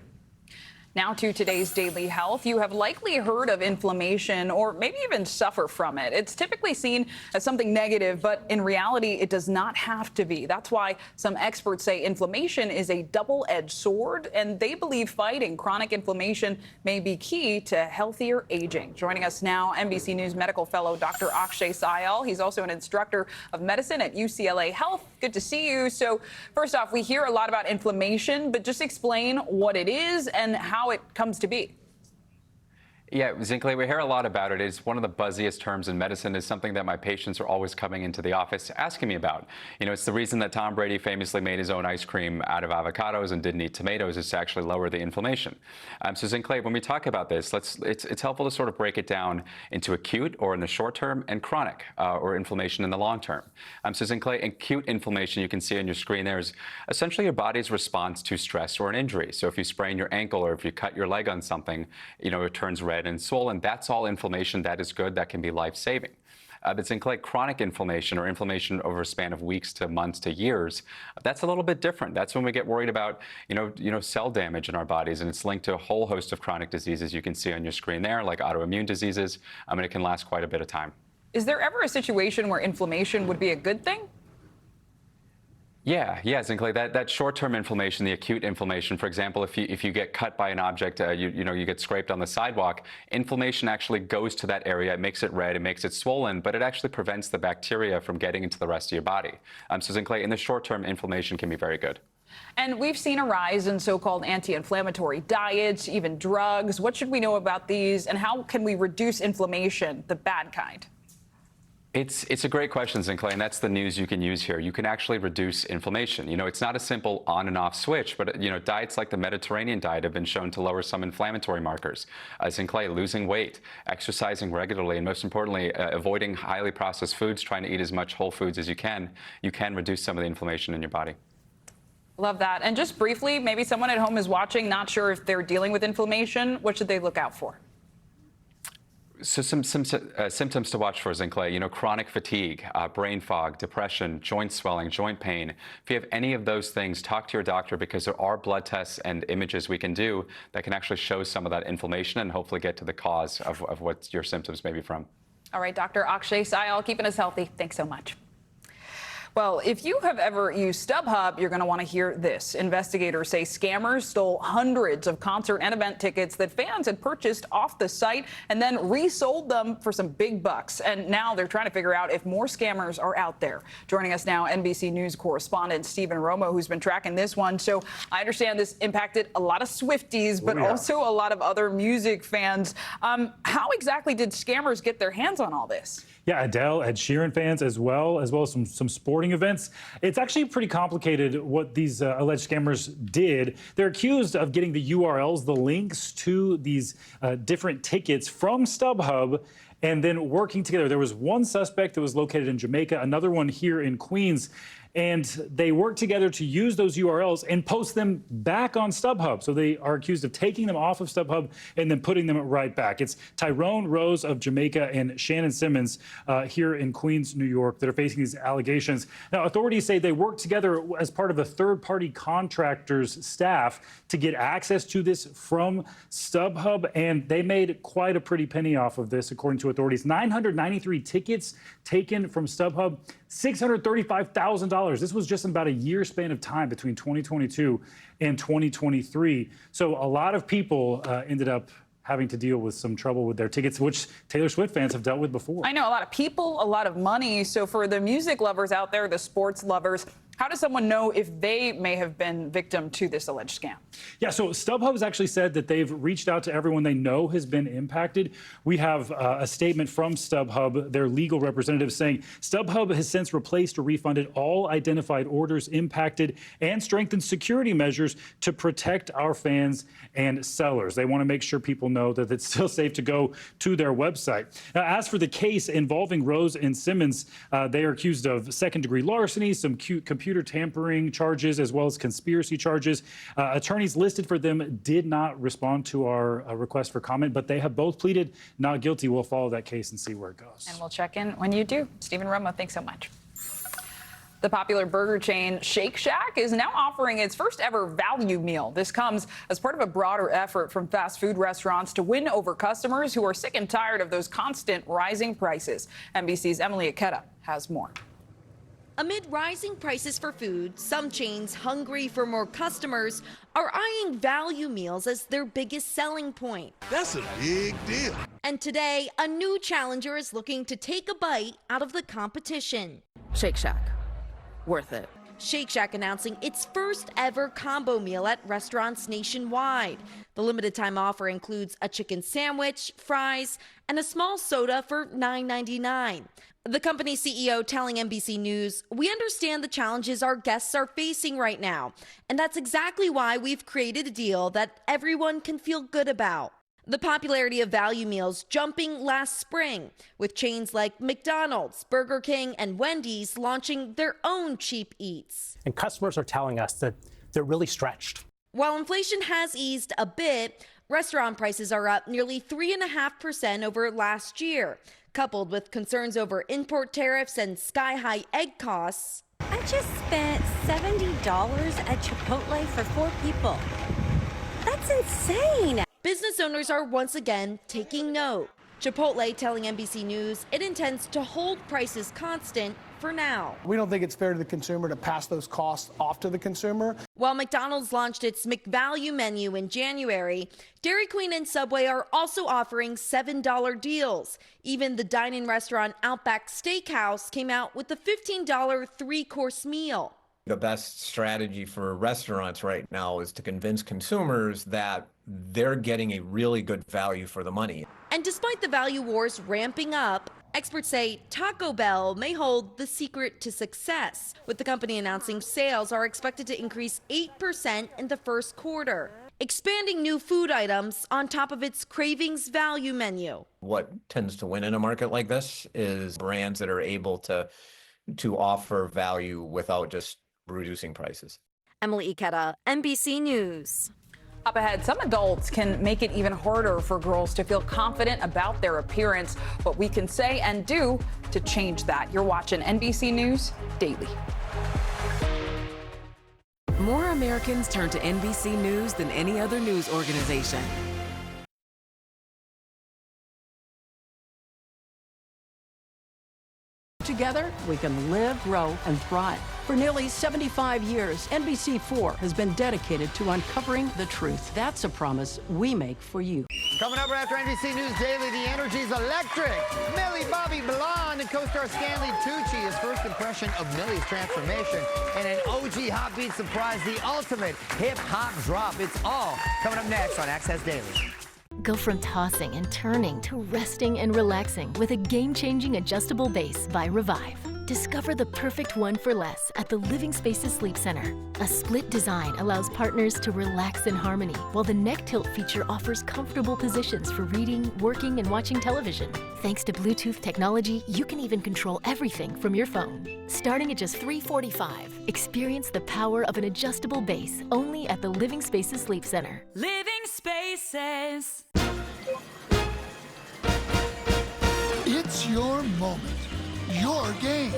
Now to today's Daily Health. You have likely heard of inflammation or maybe even suffer from it. It's typically seen as something negative, but in reality, it does not have to be. That's why some experts say inflammation is a double-edged sword, and they believe fighting chronic inflammation may be key to healthier aging. Joining us now, NBC News medical fellow Dr. Akshay Syal. He's also an instructor of medicine at UCLA Health. Good to see you. So first off, we hear a lot about inflammation, but just explain what it is and how it comes to be. Yeah, Zinkley, we hear a lot about it. It's one of the buzziest terms in medicine. It's something that my patients are always coming into the office asking me about. You know, it's the reason that Tom Brady famously made his own ice cream out of avocados and didn't eat tomatoes, is to actually lower the inflammation. So Zinkley, when we talk about this, it's helpful to sort of break it down into acute, or in the short term, and chronic, or inflammation in the long term. So Zinkley, acute inflammation, you can see on your screen there, is essentially your body's response to stress or an injury. So if you sprain your ankle or if you cut your leg on something, you know, it turns red and swollen. That's all inflammation that is good, that can be life-saving. But Zinkley, chronic inflammation, or inflammation over a span of weeks to months to years, that's a little bit different. That's when we get worried about, you know, cell damage in our bodies, and it's linked to a whole host of chronic diseases you can see on your screen there, like autoimmune diseases, and it can last quite a bit of time. Is there ever a situation where inflammation would be a good thing? Yeah, Zinkley, that short-term inflammation, the acute inflammation, for example, if you get cut by an object, you get scraped on the sidewalk, inflammation actually goes to that area, it makes it red, it makes it swollen, but it actually prevents the bacteria from getting into the rest of your body. So Zinkley, in the short term, inflammation can be very good. And we've seen a rise in so-called anti-inflammatory diets, even drugs. What should we know about these, and how can we reduce inflammation, the bad kind? It's a great question, Zinkley, and that's the news you can use here. You can actually reduce inflammation. You know, it's not a simple on and off switch, but, you know, diets like the Mediterranean diet have been shown to lower some inflammatory markers. Zinkley, losing weight, exercising regularly, and most importantly, avoiding highly processed foods, trying to eat as much whole foods as you can reduce some of the inflammation in your body. Love that. And just briefly, maybe someone at home is watching, not sure if they're dealing with inflammation. What should they look out for? So some symptoms to watch for, Zinkley, you know, chronic fatigue, brain fog, depression, joint swelling, joint pain. If you have any of those things, talk to your doctor, because there are blood tests and images we can do that can actually show some of that inflammation and hopefully get to the cause of what your symptoms may be from. All right, Dr. Akshay Syal, keeping us healthy. Thanks so much. Well, if you have ever used StubHub, you're going to want to hear this. Investigators say scammers stole hundreds of concert and event tickets that fans had purchased off the site and then resold them for some big bucks. And now they're trying to figure out if more scammers are out there. Joining us now, NBC News correspondent Stephen Romo, who's been tracking this one. So I understand this impacted a lot of Swifties, but also a lot of other music fans. How exactly did scammers get their hands on all this? Yeah, Adele, Ed Sheeran fans as well as some sporting sporting events. It's actually pretty complicated what these alleged scammers did. They're accused of getting the URLs, the links to these different tickets from StubHub, and then working together. There was one suspect that was located in Jamaica, another one here in Queens, and they worked together to use those URLs and post them back on StubHub. So they are accused of taking them off of StubHub and then putting them right back. It's Tyrone Rose of Jamaica and Shannon Simmons here in Queens, New York, that are facing these allegations. Now, authorities say they worked together as part of a third-party contractor's staff to get access to this from StubHub, and they made quite a pretty penny off of this, according to authorities. 993 tickets taken from StubHub, $635,000. This was just about a year span of time between 2022 and 2023. So a lot of people ended up having to deal with some trouble with their tickets, which Taylor Swift fans have dealt with before. I know, a lot of people, a lot of money. So for the music lovers out there, the sports lovers, how does someone know if they may have been victim to this alleged scam? Yeah, so StubHub has actually said that they've reached out to everyone they know has been impacted. We have a statement from StubHub, their legal representative, saying StubHub has since replaced or refunded all identified orders impacted and strengthened security measures to protect our fans and sellers. They want to make sure people know that it's still safe to go to their website. Now, as for the case involving Rose and Simmons, they are accused of second-degree larceny, some computer tampering charges, as well as conspiracy charges. Attorneys listed for them did not respond to our request for comment, but they have both pleaded not guilty. We'll follow that case and see where it goes. And we'll check in when you do. Stephen Romo, thanks so much. The popular burger chain Shake Shack is now offering its first ever value meal. This comes as part of a broader effort from fast food restaurants to win over customers who are sick and tired of those constant rising prices. NBC's Emily Ikeda has more. Amid rising prices for food, some chains hungry for more customers are eyeing value meals as their biggest selling point. That's a big deal. And today, a new challenger is looking to take a bite out of the competition. Shake Shack. Worth it. Shake Shack announcing its first ever combo meal at restaurants nationwide. The limited time offer includes a chicken sandwich, fries, and a small soda for $9.99. The company's CEO telling NBC News, "We understand the challenges our guests are facing right now, and that's exactly why we've created a deal that everyone can feel good about." The popularity of value meals jumping last spring, with chains like McDonald's, Burger King, and Wendy's launching their own cheap eats. And customers are telling us that they're really stretched. While inflation has eased a bit, restaurant prices are up nearly 3.5% over last year. Coupled with concerns over import tariffs and sky-high egg costs. I just spent $70 at Chipotle for 4 people. That's insane. Business owners are once again taking note. Chipotle telling NBC News it intends to hold prices constant for now. We don't think it's fair to the consumer to pass those costs off to the consumer. While McDonald's launched its McValue menu in January, Dairy Queen and Subway are also offering $7 deals. Even the dine-in restaurant Outback Steakhouse came out with a $15 3-course meal. The best strategy for restaurants right now is to convince consumers that they're getting a really good value for the money. And despite the value wars ramping up, experts say Taco Bell may hold the secret to success, with the company announcing sales are expected to increase 8% in the first quarter, expanding new food items on top of its Cravings value menu. What tends to win in a market like this is brands that are able to offer value without just reducing prices. Emily Ikeda, NBC News. Up ahead, some adults can make it even harder for girls to feel confident about their appearance. What we can say and do to change that. You're watching NBC News Daily. More Americans turn to NBC News than any other news organization. Together, we can live, grow, and thrive. For nearly 75 years, NBC4 has been dedicated to uncovering the truth. That's a promise we make for you. Coming up after NBC News Daily, the energy's electric. Millie Bobby Blonde and co-star Stanley Tucci, his first impression of Millie's transformation, and an OG hot beat surprise, the ultimate hip-hop drop. It's all coming up next on Access Daily. Go from tossing and turning to resting and relaxing with a game-changing adjustable base by Revive. Discover the perfect one for less at the Living Spaces Sleep Center. A split design allows partners to relax in harmony, while the neck tilt feature offers comfortable positions for reading, working, and watching television. Thanks to Bluetooth technology, you can even control everything from your phone. Starting at just $345, experience the power of an adjustable base only at the Living Spaces Sleep Center. Living Spaces. It's your moment. Your game,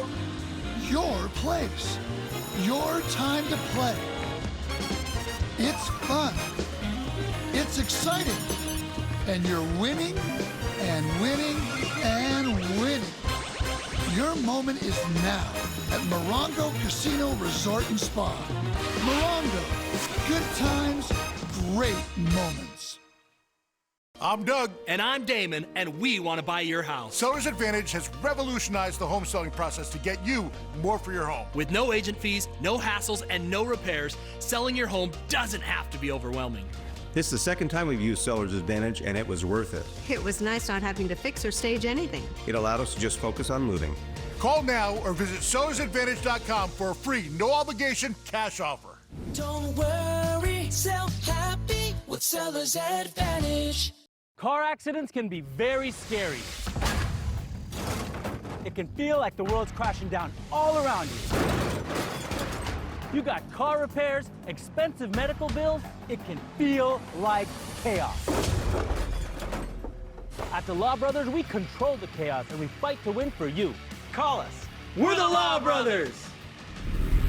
your place, your time to play. It's fun, it's exciting, and you're winning and winning and winning. Your moment is now at Morongo Casino Resort and Spa. Morongo, good times, great moments. I'm Doug. And I'm Damon, and we want to buy your house. Seller's Advantage has revolutionized the home selling process to get you more for your home. With no agent fees, no hassles, and no repairs, selling your home doesn't have to be overwhelming. This is the second time we've used Seller's Advantage, and it was worth it. It was nice not having to fix or stage anything. It allowed us to just focus on moving. Call now or visit sellersadvantage.com for a free, no-obligation cash offer. Don't worry, sell happy with Seller's Advantage. Car accidents can be very scary. It can feel like the world's crashing down all around you. You got car repairs, expensive medical bills, it can feel like chaos. At the Law Brothers, we control the chaos and we fight to win for you. Call us. We're the Law Brothers!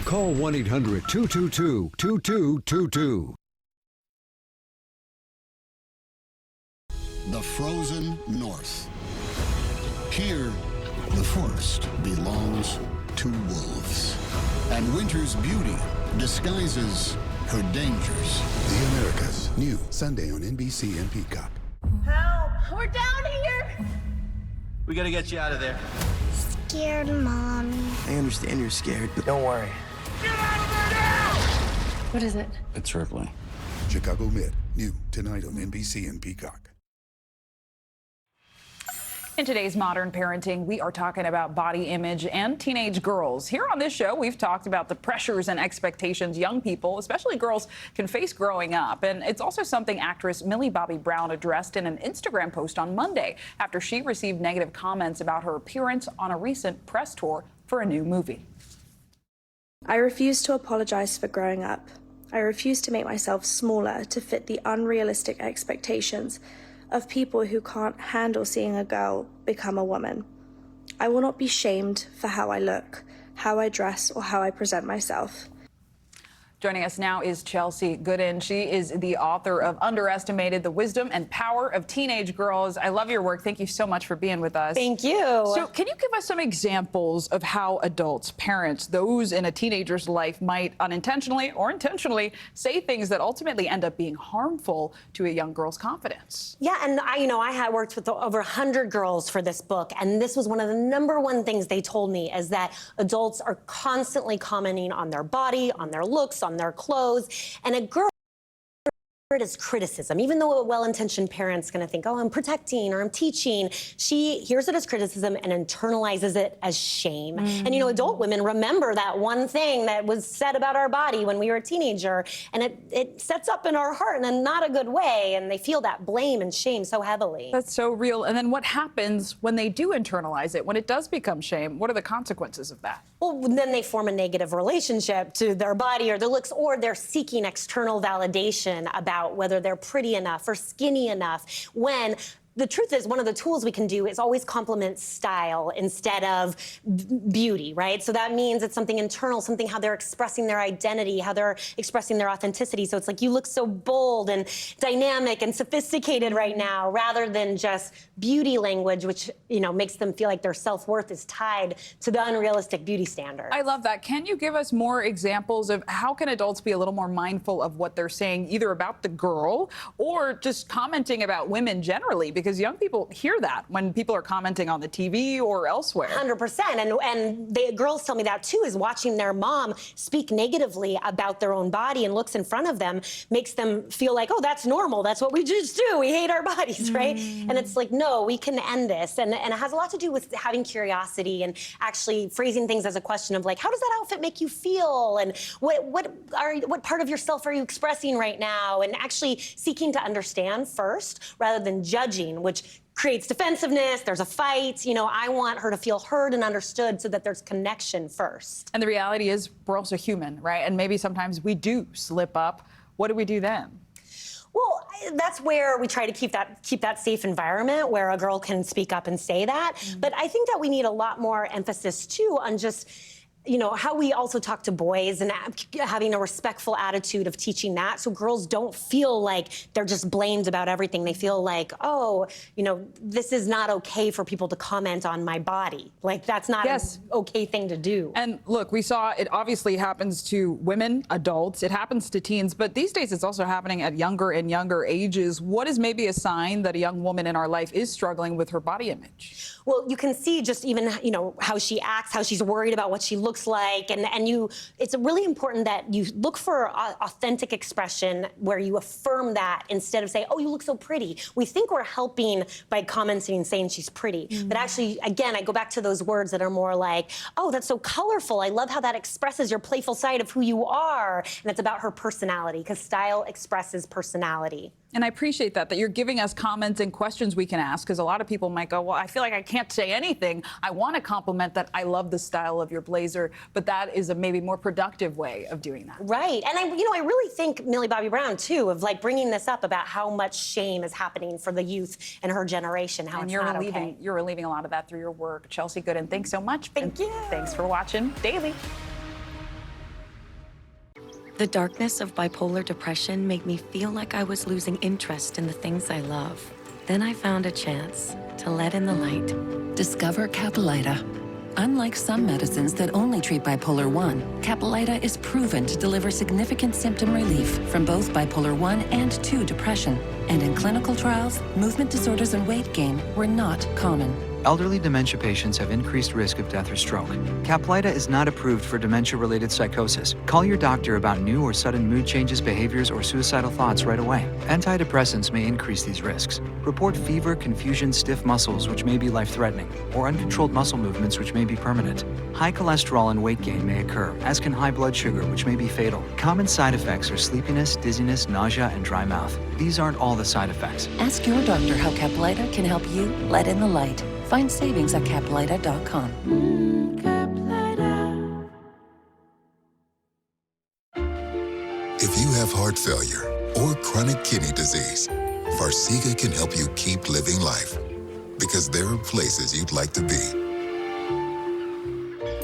Call 1-800-222-2222. The frozen north. Here, the forest belongs to wolves. And winter's beauty disguises her dangers. The Americas, new Sunday on NBC and Peacock. Help! We're down here! We gotta get you out of there. Scared, Mom. I understand you're scared, but don't worry. Get out of there now! What is it? It's Ripley. Chicago Med, new tonight on NBC and Peacock. In today's Modern Parenting, we are talking about body image and teenage girls. Here on this show, we've talked about the pressures and expectations young people, especially girls, can face growing up. And it's also something actress Millie Bobby Brown addressed in an Instagram post on Monday after she received negative comments about her appearance on a recent press tour for a new movie. I refuse to apologize for growing up. I refuse to make myself smaller to fit the unrealistic expectations of people who can't handle seeing a girl become a woman. I will not be shamed for how I look, how I dress, or how I present myself. Joining us now is Chelsea Gooden. She is the author of Underestimated: The Wisdom and Power of Teenage Girls. I love your work. Thank you so much for being with us. Thank you. So can you give us some examples of how adults, parents, those in a teenager's life might unintentionally or intentionally say things that ultimately end up being harmful to a young girl's confidence? Yeah, and I had worked with over 100 girls for this book, and this was one of the #1 things they told me is that adults are constantly commenting on their body, on their looks, on their clothes, and a girl it is criticism. Even though a well-intentioned parent's going to think, oh, I'm protecting or I'm teaching, she hears it as criticism and internalizes it as shame. And, adult women remember that one thing that was said about our body when we were a teenager, and it sets up in our heart in a not a good way, and they feel that blame and shame so heavily. That's so real. And then what happens when they do internalize it, when it does become shame? What are the consequences of that? Well, then they form a negative relationship to their body or their looks, or they're seeking external validation about whether they're pretty enough or skinny enough, when the truth is, one of the tools we can do is always compliment style instead of beauty, right? So that means it's something internal, something how they're expressing their identity, how they're expressing their authenticity. So it's like, you look so bold and dynamic and sophisticated right now, rather than just beauty language, which, makes them feel like their self-worth is tied to the unrealistic beauty standards. I love that. Can you give us more examples of how can adults be a little more mindful of what they're saying, either about the girl or just commenting about women generally? because young people hear that when people are commenting on the TV or elsewhere. 100%. And the girls tell me that too, is watching their mom speak negatively about their own body and looks in front of them makes them feel like, oh, that's normal. That's what we just do. We hate our bodies, right? And it's like, no, we can end this. And it has a lot to do with having curiosity and actually phrasing things as a question of like, how does that outfit make you feel? And what part of yourself are you expressing right now? And actually seeking to understand first rather than judging, which creates defensiveness. There's a fight. You know, I want her to feel heard and understood so that there's connection first. And the reality is we're also human, right? And maybe sometimes we do slip up. What do we do then? Well, that's where we try to keep that safe environment where a girl can speak up and say that. But I think that we need a lot more emphasis too on just, you know, how we also talk to boys and having a respectful attitude of teaching that so girls don't feel like they're just blamed about everything. They feel like, oh, you know, this is not okay for people to comment on my body. Like, that's not an okay thing to do. And look, we saw it obviously happens to women, adults, it happens to teens, but these days it's also happening at younger and younger ages. What is maybe a sign that a young woman in our life is struggling with her body image? Well, you can see just even, you know, how she acts, how she's worried about what she looks like, and it's really important that you look for authentic expression where you affirm that instead of saying, oh, you look so pretty. We think we're helping by commenting and saying she's pretty, but actually, again, I go back to those words that are more like, oh, that's so colorful. I love how that expresses your playful side of who you are, and it's about her personality, because style expresses personality. And I appreciate that you're giving us comments and questions we can ask, because a lot of people might go, well, I feel like I can't say anything. I want to compliment that I love the style of your blazer, but that is a maybe more productive way of doing that. Right. And I really think Millie Bobby Brown, too, of like bringing this up about how much shame is happening for the youth and her generation, how it's not okay. You're relieving a lot of that through your work. Chelsea Gooden, thanks so much. Thank you. Thanks for watching Daily. The darkness of bipolar depression made me feel like I was losing interest in the things I love. Then I found a chance to let in the light. Discover Capilita. Unlike some medicines that only treat bipolar 1, Capilita is proven to deliver significant symptom relief from both bipolar 1 and 2 depression. And in clinical trials, movement disorders and weight gain were not common. Elderly dementia patients have increased risk of death or stroke. Capilita is not approved for dementia-related psychosis. Call your doctor about new or sudden mood changes, behaviors, or suicidal thoughts right away. Antidepressants may increase these risks. Report fever, confusion, stiff muscles, which may be life-threatening, or uncontrolled muscle movements, which may be permanent. High cholesterol and weight gain may occur, as can high blood sugar, which may be fatal. Common side effects are sleepiness, dizziness, nausea, and dry mouth. These aren't all the side effects. Ask your doctor how Capilita can help you let in the light. Find savings at Capilita.com. If you have heart failure or chronic kidney disease, Farxiga can help you keep living life, because there are places you'd like to be.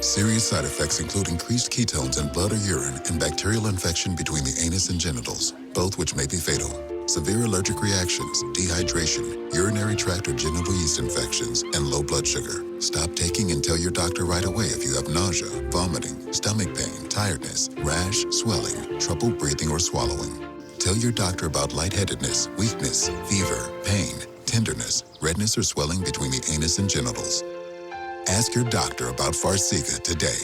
Serious side effects include increased ketones in blood or urine and bacterial infection between the anus and genitals, both which may be fatal. Severe allergic reactions, dehydration, urinary tract or genital yeast infections, and low blood sugar. Stop taking and tell your doctor right away if you have nausea, vomiting, stomach pain, tiredness, rash, swelling, trouble breathing or swallowing. Tell your doctor about lightheadedness, weakness, fever, pain, tenderness, redness or swelling between the anus and genitals. Ask your doctor about Farxiga today.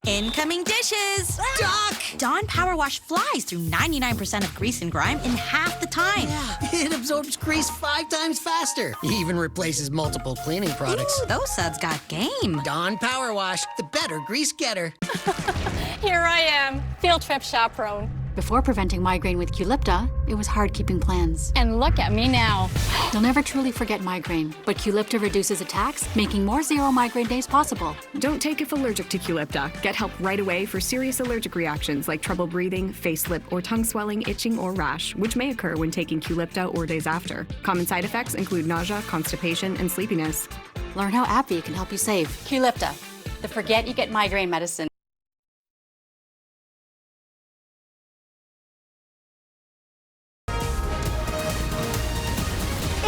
Incoming dishes! Doc! Dawn Power Wash flies through 99% of grease and grime in half the time. Yeah, it absorbs grease 5 times faster. Even replaces multiple cleaning products. Ooh, those suds got game. Dawn Power Wash, the better grease getter. Here I am, field trip chaperone. Before preventing migraine with Qulipta, it was hard keeping plans. And look at me now. You'll never truly forget migraine, but Qulipta reduces attacks, making more zero migraine days possible. Don't take if allergic to Qulipta. Get help right away for serious allergic reactions like trouble breathing, face, lip, or tongue swelling, itching, or rash, which may occur when taking Qulipta or days after. Common side effects include nausea, constipation, and sleepiness. Learn how AbbVie can help you save. Qulipta, the forget you get migraine medicine.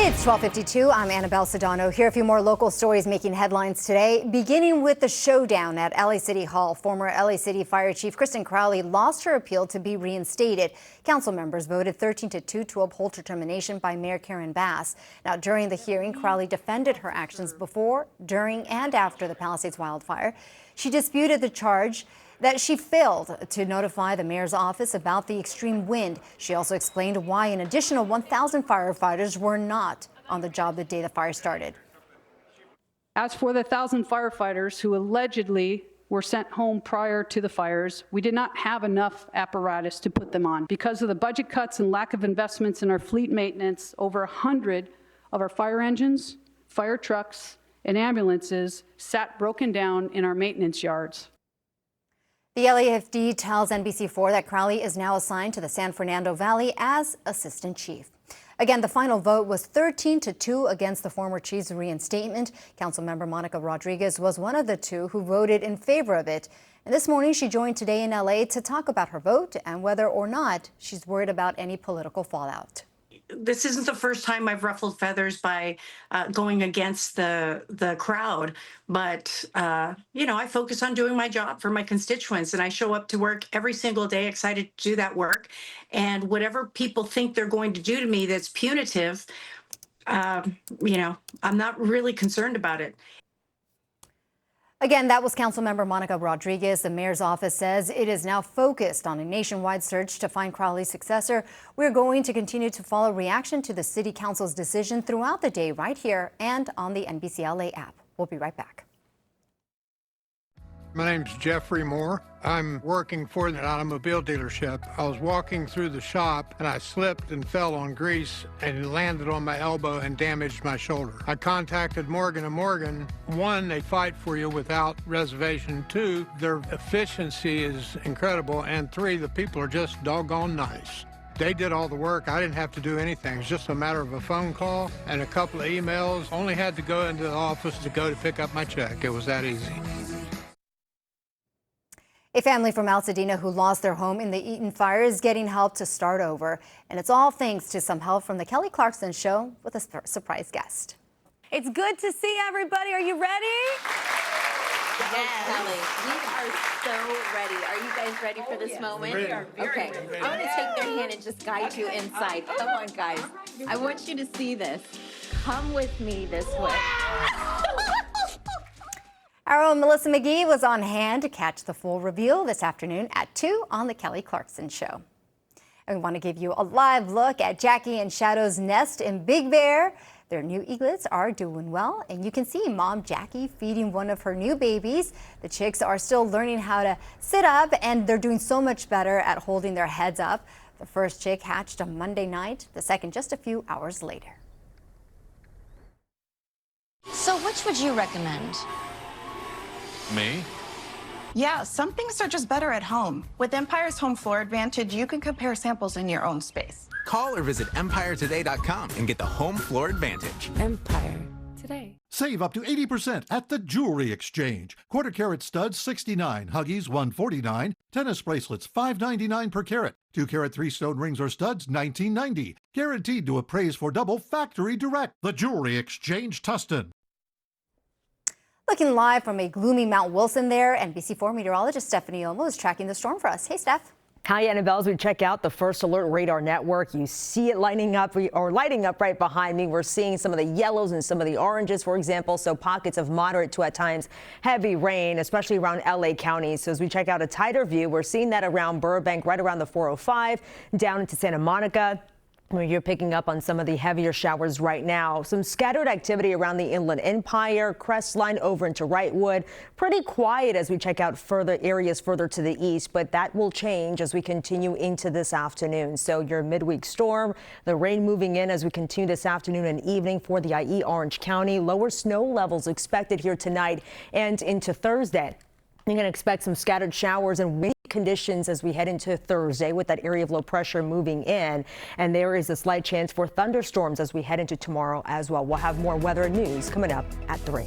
It's It's 12:52. I'm Annabelle Sedano. Here are a few more local stories making headlines today. Beginning with the showdown at LA City Hall. Former LA City Fire Chief Kristen Crowley lost her appeal to be reinstated. Council members voted 13-2 to uphold her termination by Mayor Karen Bass. Now, during the hearing, Crowley defended her actions before, during, and after the Palisades wildfire. She disputed the charge that she failed to notify the mayor's office about the extreme wind. She also explained why an additional 1,000 firefighters were not on the job the day the fire started. As for the 1,000 firefighters who allegedly were sent home prior to the fires, we did not have enough apparatus to put them on. Because of the budget cuts and lack of investments in our fleet maintenance, over 100 of our fire engines, fire trucks, and ambulances sat broken down in our maintenance yards. The LAFD tells NBC4 that Crowley is now assigned to the San Fernando Valley as assistant chief. Again, the final vote was 13-2 against the former chief's reinstatement. Councilmember Monica Rodriguez was one of the two who voted in favor of it. And this morning, she joined Today in LA to talk about her vote and whether or not she's worried about any political fallout. This isn't the first time I've ruffled feathers by going against the crowd, but I focus on doing my job for my constituents, and I show up to work every single day excited to do that work. And whatever people think they're going to do to me that's punitive, I'm not really concerned about it. Again, that was Councilmember Monica Rodriguez. The mayor's office says it is now focused on a nationwide search to find Crowley's successor. We're going to continue to follow reaction to the City Council's decision throughout the day right here and on the NBC LA app. We'll be right back. My name's Jeffrey Moore. I'm working for an automobile dealership. I was walking through the shop and I slipped and fell on grease and landed on my elbow and damaged my shoulder. I contacted Morgan & Morgan. One, they fight for you without reservation. Two, their efficiency is incredible. And three, the people are just doggone nice. They did all the work. I didn't have to do anything. It's just a matter of a phone call and a couple of emails. Only had to go into the office to go to pick up my check. It was that easy. A family from Altadena who lost their home in the Eaton fire is getting help to start over. And it's all thanks to some help from the Kelly Clarkson Show with a surprise guest. It's good to see everybody. Are you ready? Yes, Kelly, we are so ready. Are you guys ready for this moment? We are very okay, ready. I'm going to take their hand and just guide you inside. Come on, guys. I want you to see this. Come with me this way. Our own Melissa McGee was on hand to catch the full reveal this afternoon at 2 on The Kelly Clarkson Show. And we want to give you a live look at Jackie and Shadow's nest in Big Bear. Their new eaglets are doing well, and you can see Mom Jackie feeding one of her new babies. The chicks are still learning how to sit up, and they're doing so much better at holding their heads up. The first chick hatched on Monday night, the second just a few hours later. So which would you recommend? Me? Yeah, some things are just better at home. With Empire's Home Floor Advantage, you can compare samples in your own space. Call or visit EmpireToday.com and get the home floor advantage. Empire Today. Save up to 80% at the Jewelry Exchange. Quarter carat studs $69, Huggies $149, tennis bracelets $5.99 per carat. 2 carat 3-stone rings or studs $19.90. Guaranteed to appraise for double factory direct. The Jewelry Exchange, Tustin. Looking live from a gloomy Mount Wilson there, NBC4 meteorologist Stephanie Olmo is tracking the storm for us. Hey, Steph. Hi, Annabelle. As we check out the First Alert Radar Network, you see it lighting up right behind me. We're seeing some of the yellows and some of the oranges, for example. So pockets of moderate to at times heavy rain, especially around LA County. So as we check out a tighter view, we're seeing that around Burbank, right around the 405, down into Santa Monica. You're picking up on some of the heavier showers right now. Some scattered activity around the Inland Empire, Crestline over into Wrightwood. Pretty quiet as we check out further areas further to the east, but that will change as we continue into this afternoon. So your midweek storm, the rain moving in as we continue this afternoon and evening for the IE Orange County. Lower snow levels expected here tonight and into Thursday. You're going to expect some scattered showers and windy conditions as we head into Thursday with that area of low pressure moving in. And there is a slight chance for thunderstorms as we head into tomorrow as well. We'll have more weather and news coming up at 3.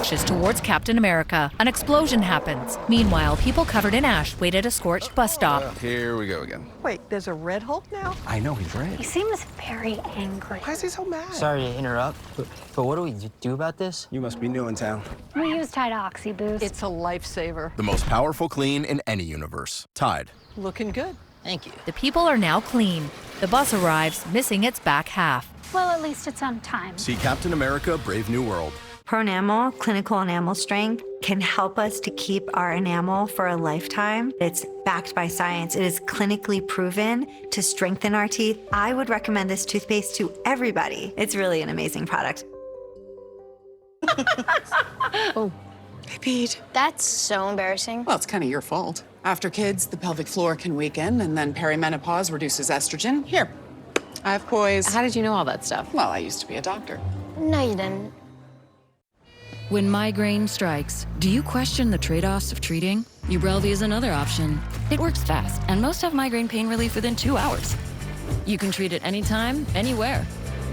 crashes towards Captain America. An explosion happens. Meanwhile, people covered in ash wait at a scorched bus stop. Here we go again. Wait, there's a Red Hulk now? I know, he's red. He seems very angry. Why is he so mad? Sorry to interrupt, but what do we do about this? You must be new in town. We use Tide Oxy Boost. It's a lifesaver. The most powerful clean in any universe. Tide. Looking good. Thank you. The people are now clean. The bus arrives, missing its back half. Well, at least it's on time. See Captain America, Brave New World. Pronamel, clinical enamel strength, can help us to keep our enamel for a lifetime. It's backed by science. It is clinically proven to strengthen our teeth. I would recommend this toothpaste to everybody. It's really an amazing product. Oh, I peed. That's so embarrassing. Well, it's kind of your fault. After kids, the pelvic floor can weaken, and then perimenopause reduces estrogen. Here, I have poise. How did you know all that stuff? Well, I used to be a doctor. No, you didn't. When migraine strikes, do you question the trade-offs of treating? Ubrelvy is another option. It works fast, and most have migraine pain relief within 2 hours. You can treat it anytime, anywhere.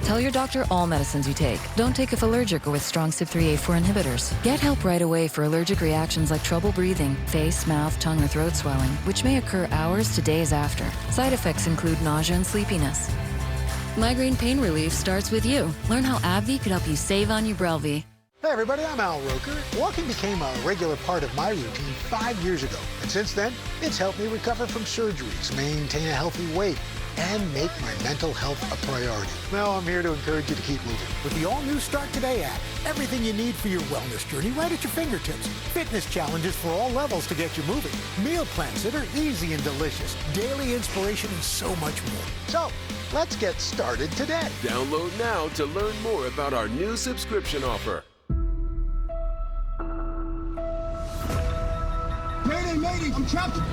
Tell your doctor all medicines you take. Don't take if allergic or with strong CYP3A4 inhibitors. Get help right away for allergic reactions like trouble breathing, face, mouth, tongue, or throat swelling, which may occur hours to days after. Side effects include nausea and sleepiness. Migraine pain relief starts with you. Learn how AbbVie could help you save on Ubrelvy. Hey everybody, I'm Al Roker. Walking became a regular part of my routine 5 years ago. And since then, it's helped me recover from surgeries, maintain a healthy weight, and make my mental health a priority. Now I'm here to encourage you to keep moving. With the all-new Start Today app, everything you need for your wellness journey right at your fingertips. Fitness challenges for all levels to get you moving. Meal plans that are easy and delicious. Daily inspiration and so much more. So, let's get started today. Download now to learn more about our new subscription offer. Mayday, mayday, contraption!